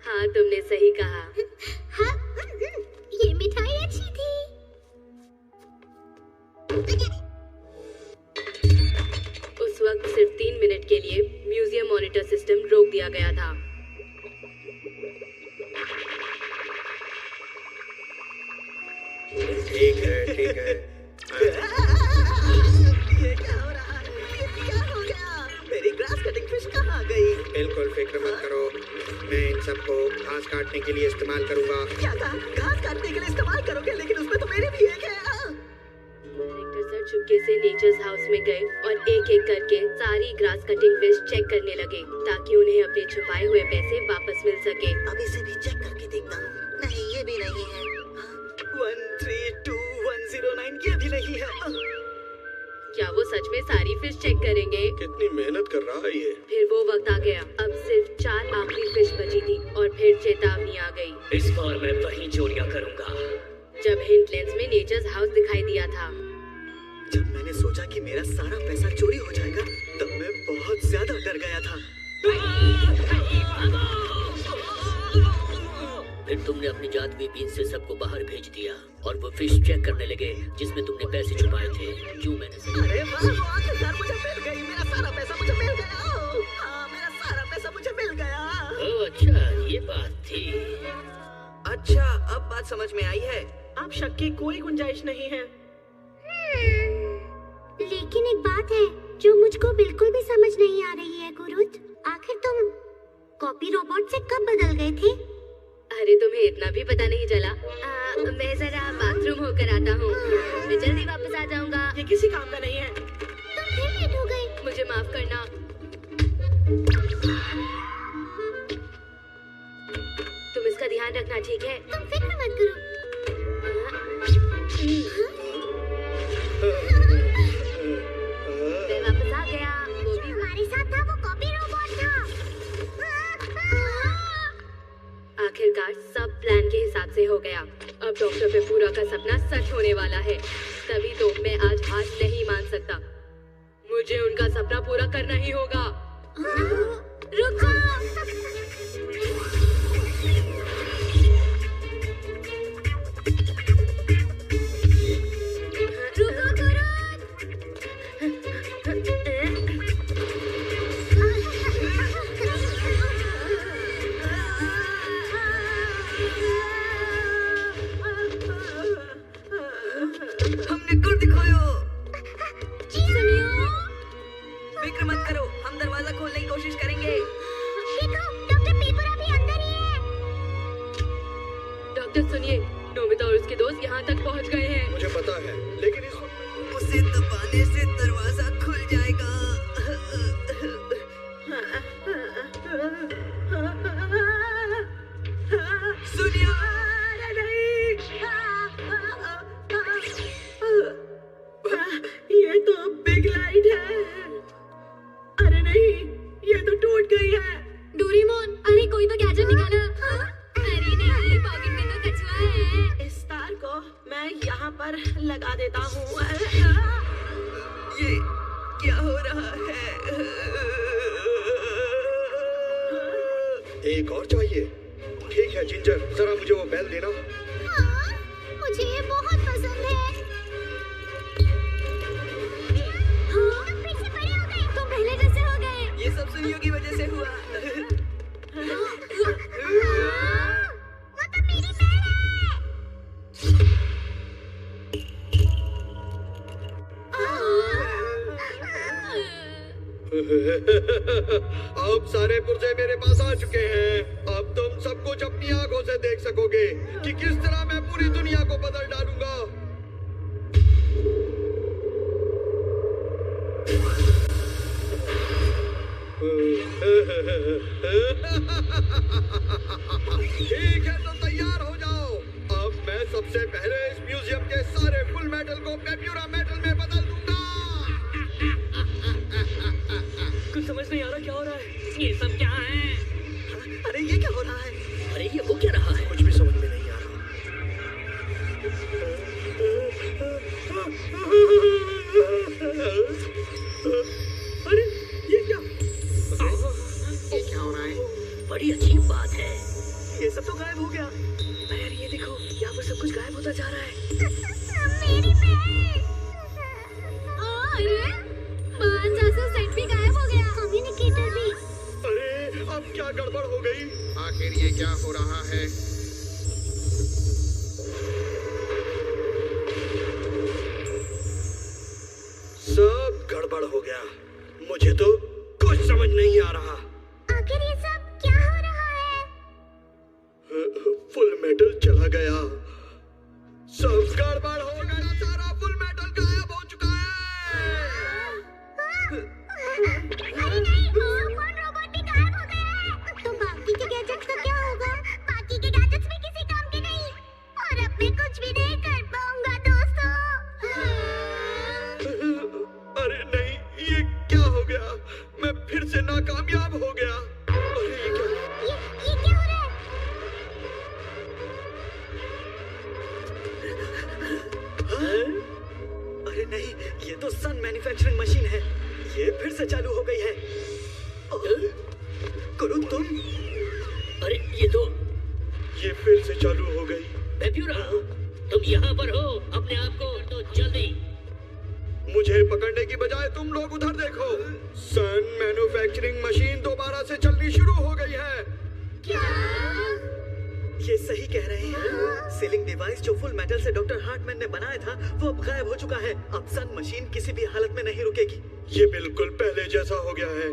हाँ, तुमने सही कहा। हाँ, ये मिठाई अच्छी थी। उस वक्त सिर्फ 3 मिनट के लिए म्यूजियम मॉनिटर सिस्टम रोक दिया गया था। ठीक है, ठीक है। ये क्या हो रहा है? ये क्या हो गया? मेरी ग्रास कटिंग फिश कहाँ गई? बिल्कुल फिक्र मत करो, मैं इन सबको घास काटने के लिए इस्तेमाल करूंगा। क्या था? घास काटने के लिए इस्तेमाल करोगे, लेकिन उसमें तो मेरे भी एक है। डायरेक्टर सर चुपके से नेचर्स हाउस में गए और एक एक करके सारी ग्रास कटिंग फिश चेक करने लगे ताकि उन्हें अपने छुपाए हुए पैसे वापस मिल सके। अब इसे भी चेक करके देखता हूँ। नहीं, ये भी नहीं है। 132109 ये भी नहीं है। क्या वो सच में सारी फिश चेक करेंगे? कितनी मेहनत कर रहा है ये। फिर वो वक्त आ गया। अब सिर्फ 4 आखिरी फिश बची थी और फिर चेतावनी आ गई। इस बार मैं वहीं चोरियां करूंगा। जब हिंट लेंस में नेचर्स हाउस दिखाई दिया था, जब मैंने सोचा कि मेरा सारा पैसा चोरी हो जाएगा, तब मैं बहुत ज्यादा डर गया था। फिर तुमने अपनी जादुई बीन से सबको बाहर भेज दिया और वो फिश चेक करने लगे जिसमें तुमने पैसे छुपाए थे। क्यों मैंने अरे वाह, वो आखिरकार मुझे मिल गई। मेरा सारा पैसा मुझे मिल गया। हाँ, मेरा सारा पैसा मुझे मिल गया। ओह अच्छा, ये बात थी। अच्छा, अब बात समझ में आई है। अब शक की कोई गुंजाइश नहीं है। लेकिन एक बात है जो मुझको बिल्कुल भी समझ नहीं आ रही है गुरुत। आखिर तुम कॉपी रोबोट से कब बदल गए थे? अरे तुम्हें इतना भी पता नहीं चला? मैं जरा बाथरूम होकर आता हूँ, मैं जल्दी वापस आ जाऊंगा। ये किसी काम का नहीं है। तुम फिर लेट हो गए। मुझे माफ करना। तुम इसका ध्यान रखना, ठीक है? तुम फिक्र मत करो। मैं वापस आ गया। वो भी हमारे साथ था, वो कॉपी रोबोट था। आखिरकार सब प्लान के हिसाब से हो गया। अब डॉक्टर पे पूरा का सपना सच होने वाला है। तभी तो मैं आज हार नहीं मान सकता। मुझे उनका सपना पूरा करना ही होगा। रुको। हमने कर दिखाया। फिक्र मत करो, हम दरवाजा खोलने की कोशिश करेंगे। देखो, डॉक्टर पीपर अभी अंदर ही है। डॉक्टर सुनिए, नोबिता और उसके दोस्त यहाँ तक पहुँच गए हैं। मुझे पता है, लेकिन इस उसे दबाने से दरवाजा खुल जाएगा। सुनिए, ये तो बिग लाइट है। अरे नहीं, ये तो टूट गई है। डोरेमोन, अरे कोई तो गैजेट निकाला। अरे नहीं, पॉकेट में तो कछुआ है। इस तार को मैं यहाँ पर लगा देता हूँ। ये क्या हो रहा है? एक और चाहिए। ठीक है जिंजर, जरा मुझे वो बेल देना। हाँ, मुझे ये बहुत पसंद है। हाँ, तुम फिर से बड़े हो गए। तुम पहले जैसे हो गए। ये सब सुनियो की वजह से हुआ। वो तो मेरी बेल है। अब सारे पुर्जे मेरे पास आ चुके हैं। अब तुम सब कुछ अपनी आंखों से देख सकोगे कि किस तरह मैं पूरी दुनिया को बदल डालूंगा। ठीक है, तो तैयार हो जाओ। अब मैं सबसे पहले इस म्यूजियम के सारे फुल मेटल को पेप्यूरा मेटल में बदल दूंगा। कुछ समझ नहीं आ रहा क्या हो रहा है। ये सब क्या है? अरे ये क्या हो रहा है? अरे ये हो क्या रहा है? कुछ भी समझ में नहीं आ रहा। अरे ये क्या? ये क्या हो रहा है? बड़ी अजीब बात है। ये सब तो गायब हो गया। अरे यार, ये देखो, यहाँ पर सब कुछ गायब होता जा रहा है। मेरी बेल। अरे महान जासूस सेट भी गायब हो गया। कम्युनिकेटर भी। अरे अब क्या गड़बड़ हो गई? आखिर ये क्या हो रहा है? सब गड़बड़ हो गया। मुझे तो कुछ समझ नहीं आ रहा। आखिर ये सब क्या हो रहा है? फुल मेटल चला गया। सब गड़बड़ हो गया। सारा फुल मेटल गायब हो चुका है। अरे नहीं, सुपर रोबोट भी गायब हो गया है। तो बाकी के गैजेट्स का क्या होगा? बाकी के गैजेट्स भी किसी काम के नहीं। और अब मैं कुछ भी नहीं कर पाऊंगा दोस्तों। अरे नहीं, ये क्या हो गया? मैं फिर से नाकामयाब हो गया। अरे ये क्या? ये क्या हो रहा है? अरे नहीं, ये तो सन मैन्युफैक्चरिंग मशीन है। ये फिर से चालू हो गई है। गुरु तुम? अरे ये तो ये ये फिर से चालू हो गई। पेप्यूरा, तुम यहाँ पर हो, अपने आप को तो जल्दी। मुझे पकड़ने की बजाय तुम लोग उधर देखो। सन मैन्युफैक्चरिंग मशीन दोबारा से चलनी शुरू हो गई है। क्या? ये सही कह रहे हैं। सीलिंग डिवाइस जो फुल मेटल से डॉक्टर हार्टमैन ने बनाया था वो अब गायब हो चुका है। अब सन मशीन किसी भी हालत में नहीं रुकेगी। ये बिल्कुल पहले जैसा हो गया है।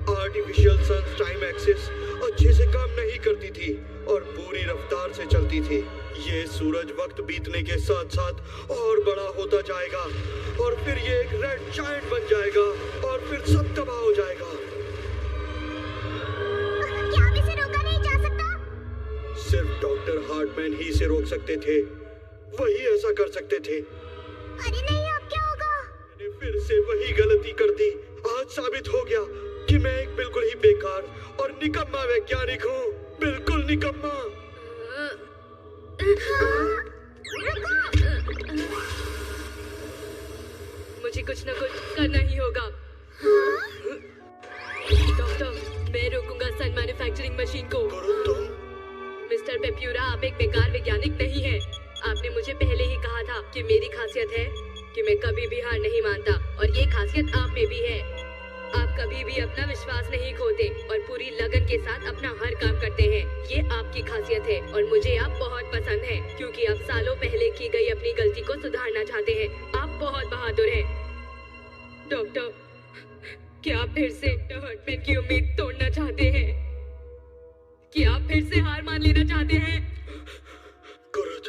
आर्टिफिशियल सन टाइम एक्सिस अच्छे से काम नहीं करती थी और पूरी रफ्तार से चलती थी। ये सूरज वक्त बीतने के साथ साथ और बड़ा होता जाएगा और फिर ये एक रेड जायंट बन जाएगा और फिर सब तबाह हो जाएगा। क्या अब इसे रोका नहीं जा सकता? सिर्फ डॉक्टर हार्टमैन ही इसे रोक सकते थे। वही ऐसा कर सकते थे। अरे नहीं, अब क्या होगा? मैंने फिर से वही गलती कर दी। आज साबित हो गया कि मैं एक बिल्कुल ही बेकार और निकम्मा वैज्ञानिक हूँ। बिल्कुल निकम्मा। मुझे कुछ न कुछ करना ही होगा। डॉक्टर, मैं रोकूंगा सन मैन्युफैक्चरिंग मशीन को। मिस्टर पेप्यूरा, आप एक बेकार वैज्ञानिक नहीं हैं। आपने मुझे पहले ही कहा था कि मेरी खासियत है कि मैं कभी भी हार नहीं मानता और ये खासियत आप में भी है। आप कभी भी अपना विश्वास नहीं खोते और पूरी लगन के साथ अपना हर काम करते हैं। ये आपकी खासियत है और मुझे आप बहुत पसंद हैं क्योंकि आप सालों पहले की गई अपनी गलती को सुधारना चाहते हैं। आप बहुत बहादुर हैं। डॉक्टर, क्या आप फिर से हार्टमैन की उम्मीद तोड़ना चाहते हैं? क्या आप फिर से हार मान लेना चाहते हैं? गुरुज,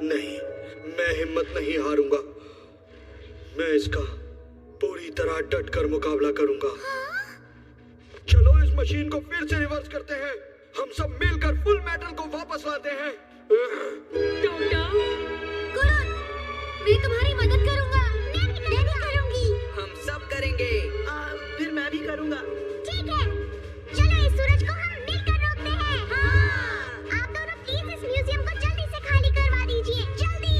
नहीं, मैं हिम्मत नहीं हारूंगा। मैं इसका पूरी तरह डट कर मुकाबला करूंगा। चलो इस मशीन को फिर से रिवर्स करते हैं। हम सब मिलकर फुल मेटल को वापस लाते हैं। डॉक्टर, मैं तुम्हारी मदद करूंगा। मैं भी करूंगी। हम सब करेंगे। फिर मैं भी करूंगा। ठीक है, चलो इस सूरज को हम मिलकर रोकते हैं। हाँ। आप दोनों प्लीज इस म्यूजियम को जल्दी से खाली करवा दीजिए। जल्दी।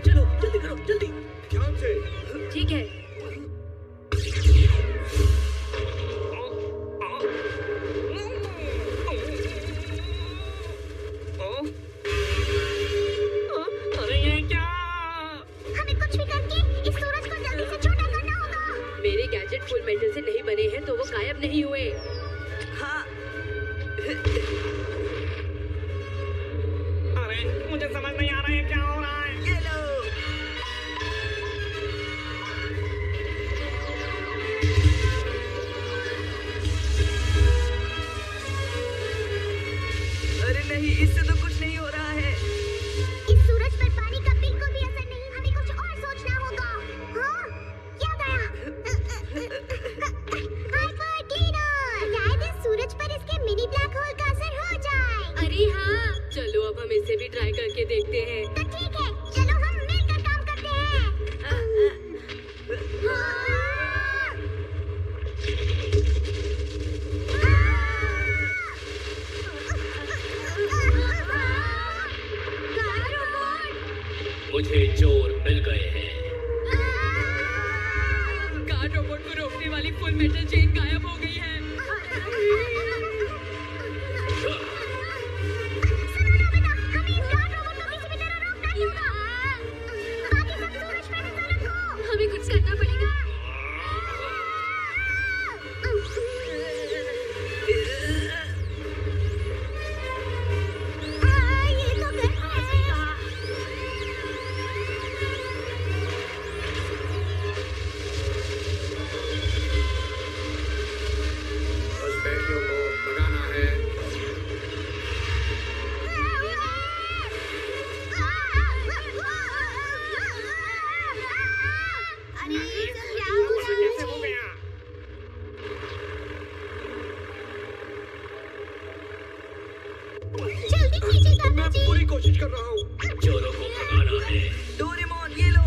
चलो जल्दी करो, जल्दी। ध्यान से। ठीक है। अरे ये क्या? हमें कुछ भी करके इस सूरज को जल्दी से छोटा करना होगा। मेरे गैजेट फुल मेटल से नहीं बने हैं तो वो गायब नहीं हुए। हाँ। अरे मुझे समझ नहीं आ रहा है क्या हो रहा है। ये लो। अरे नहीं, इससे तो कुछ नहीं हो रहा है। इस सूरज पर पानी का बिल्कुल भी असर नहीं। हमें कुछ और सोचना होगा। हाँ, याद आया। Hyper cleaner. शायद इस सूरज पर इसके मिनी ब्लैक होल का असर हो जाए। अरे हाँ, चलो अब हम इसे भी ट्राई करके देखते हैं। तो ठीक है, चलो हम मिलकर काम करते हैं। हाँ। मुझे चोर मिल गए हैं। कार रोबोट को रोकने वाली फुल मेटल चेन गायब हो गई है। हमें कुछ करना पड़ेगा। ये तो गर्म है। घुसपैठियों को भगाना है। अरे ये सब क्या कैसे हो गया? जल्दी कीजिए मैं दादाजी। पूरी कोशिश कर रहा हूँ। चोरों को भगाना है। डोरेमोन, ये लो।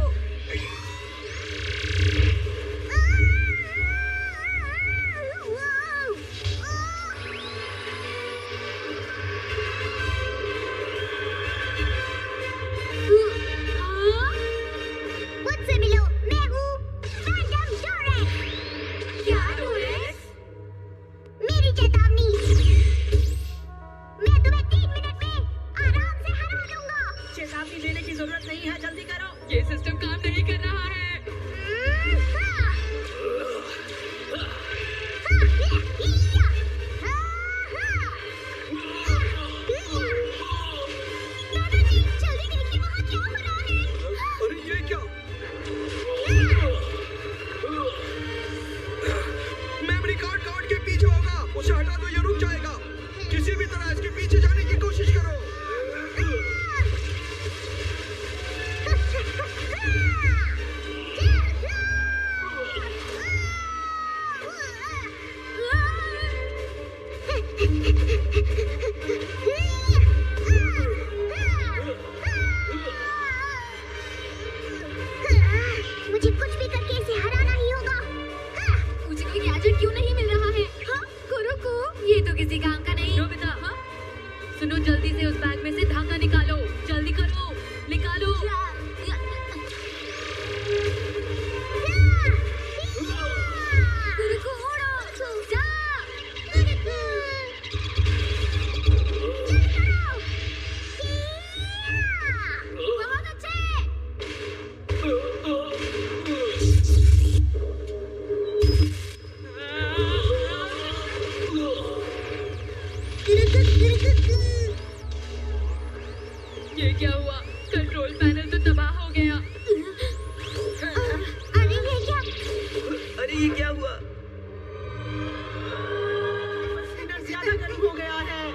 मुझसे मिलो, मैं हूँ फैंटम डोरेक्स। क्या डोरेक्स? मेरे किसी काम का नहीं। नोबिता, सुनो, जल्दी से उस बैग में से धागा निकालो, जल्दी करो, निकालो। ये क्या हुआ? कंट्रोल पैनल तो तबाह हो गया। अरे ये क्या हुआ? ज्यादा गर्म हो गया है।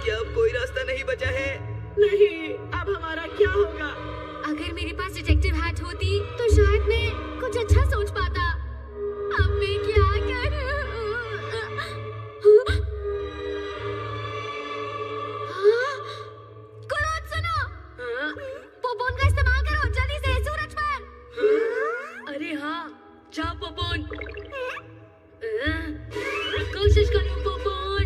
क्या अब कोई रास्ता नहीं बचा है? नहीं, अब हमारा क्या होगा? अगर मेरे पास डिटेक्टिव हैट होती तो शायद मैं कुछ अच्छा सोच पाता। अब मैं क्या करूं? कुलूद सुनो, पोपोन का इस्तेमाल करो जल्दी से सूरज पर। अरे हाँ, जाओ पोपोन, कोशिश करो पोपोन।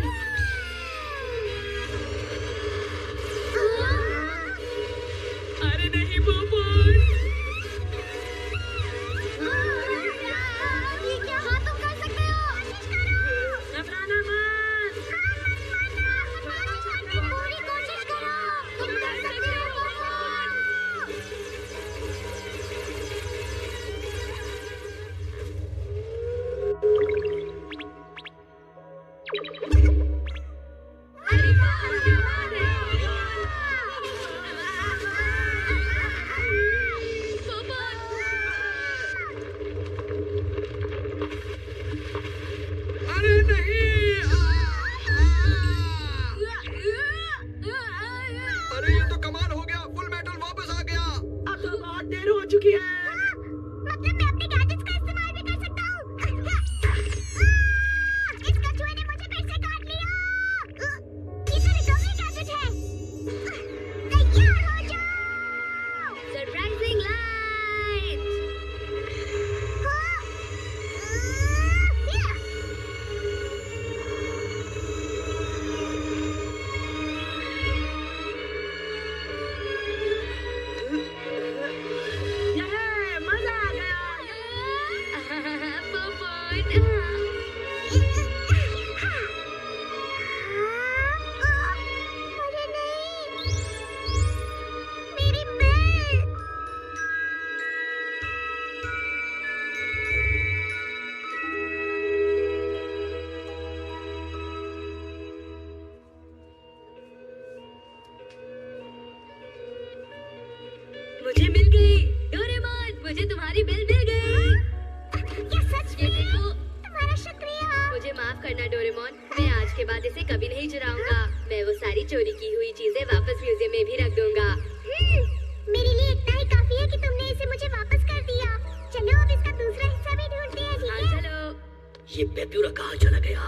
अरे नहीं पोपोन। ये क्या? हाँ, तुम कर सकते हो। घबराना मत। पूरी कोशिश करो। तुम कर सकते हो। अरे बाप रे, अरे नहीं! अरे ये तो कमाल हो गया, फुल मेटल वापस आ गया। अब तो बहुत देर हो चुकी है। मतलब मैं अपने गैजेट्स का इस्तेमाल भी कर सकता हूँ। इस कछुए ने मुझे फिर से काट लिया। ये तो रिकवरी गैजेट है। तैयार हो जाओ। Surprising light. ये मजा आ गया। अरे नहीं, मेरी बेल। मुझे मिल गई डोरेमोन, मुझे तुम्हारी बिल मिल गई। क्या सच ये में? देखो, तुम्हारा शुक्रिया। मुझे माफ करना डोरेमोन, मैं आज के बाद इसे कभी नहीं चुराऊंगा। मैं वो सारी चोरी की हुई चीजें वापस म्यूजियम में भी रख दूंगा। मेरे लिए इतना ही काफी है कि तुमने इसे मुझे वापस कर दिया। चलो अब इसका दूसरा हिस्सा भी ढूंढते हैं, ठीक हाँ है? चलो। ये पेप्यूरा कहाँ चला गया?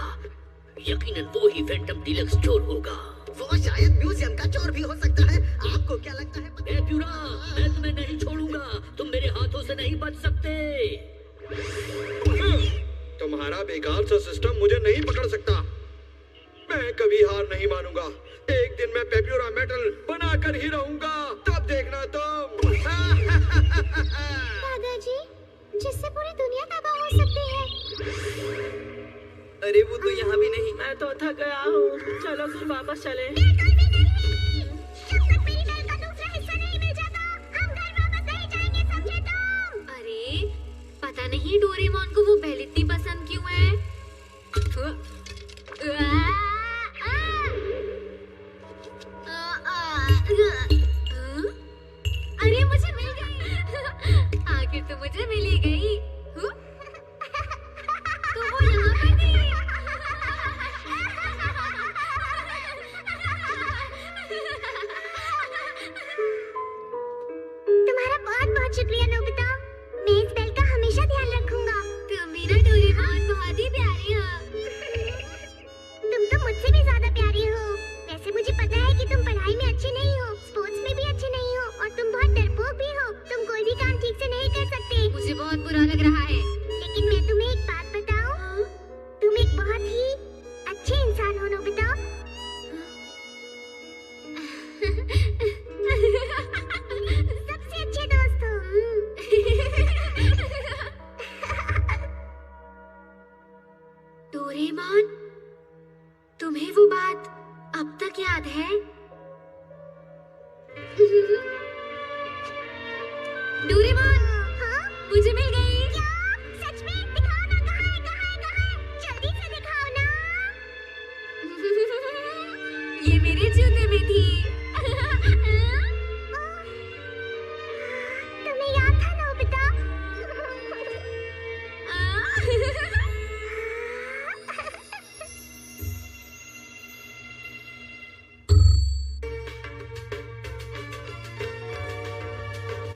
यकीनन वो ही फैंटम डीलक्स चोर होगा। वो शायद म्यूजियम का चोर भी हो सकता है। आपको क्या लगता है? पेप्यूरा, मैं तुम्हें नहीं छोड़ूंगा। तुम मेरे हाथों से नहीं बच सकते। तुम्हारा बेकार सा सिस्टम मुझे नहीं पकड़ सकता। मैं कभी हार नहीं मानूंगा। एक दिन मैं पेप्यूरा मेटल बनाकर ही रहूंगा, तब देखना तुम। दादाजी, जिससे पूरी दुनिया तबाह हो सकती है। अरे वो तो यहाँ भी नहीं। मैं तो थक गया हूँ। चलो फिर वापस चले। बिल्कुल भी नहीं। जब तक मेरी बेल का दूसरा हिस्सा नहीं मिल जाता, हम घर वापस नहीं जाएंगे, समझे तुम? अरे पता नहीं डोरेमोन को वो बेल इतनी पसंद क्यों है। अरे मुझे मिल गई। आखिर तो मुझे मिल ही गई। तो वो यहाँ पर थी। तुम्हारा बहुत बहुत शुक्रिया नोबिता। मैं इस बेल का हमेशा ध्यान रखूंगा। तुम भी ना डोरेमोन बहुत ही प्यारे तुम्हें वो बात अब तक याद है? डोरेमोन, मुझे मिल गई। क्या? सच में? दिखाओ ना, कहाँ है, कहाँ है, कहाँ है? जल्दी से दिखाओ ना। ये मेरे जूते में थी।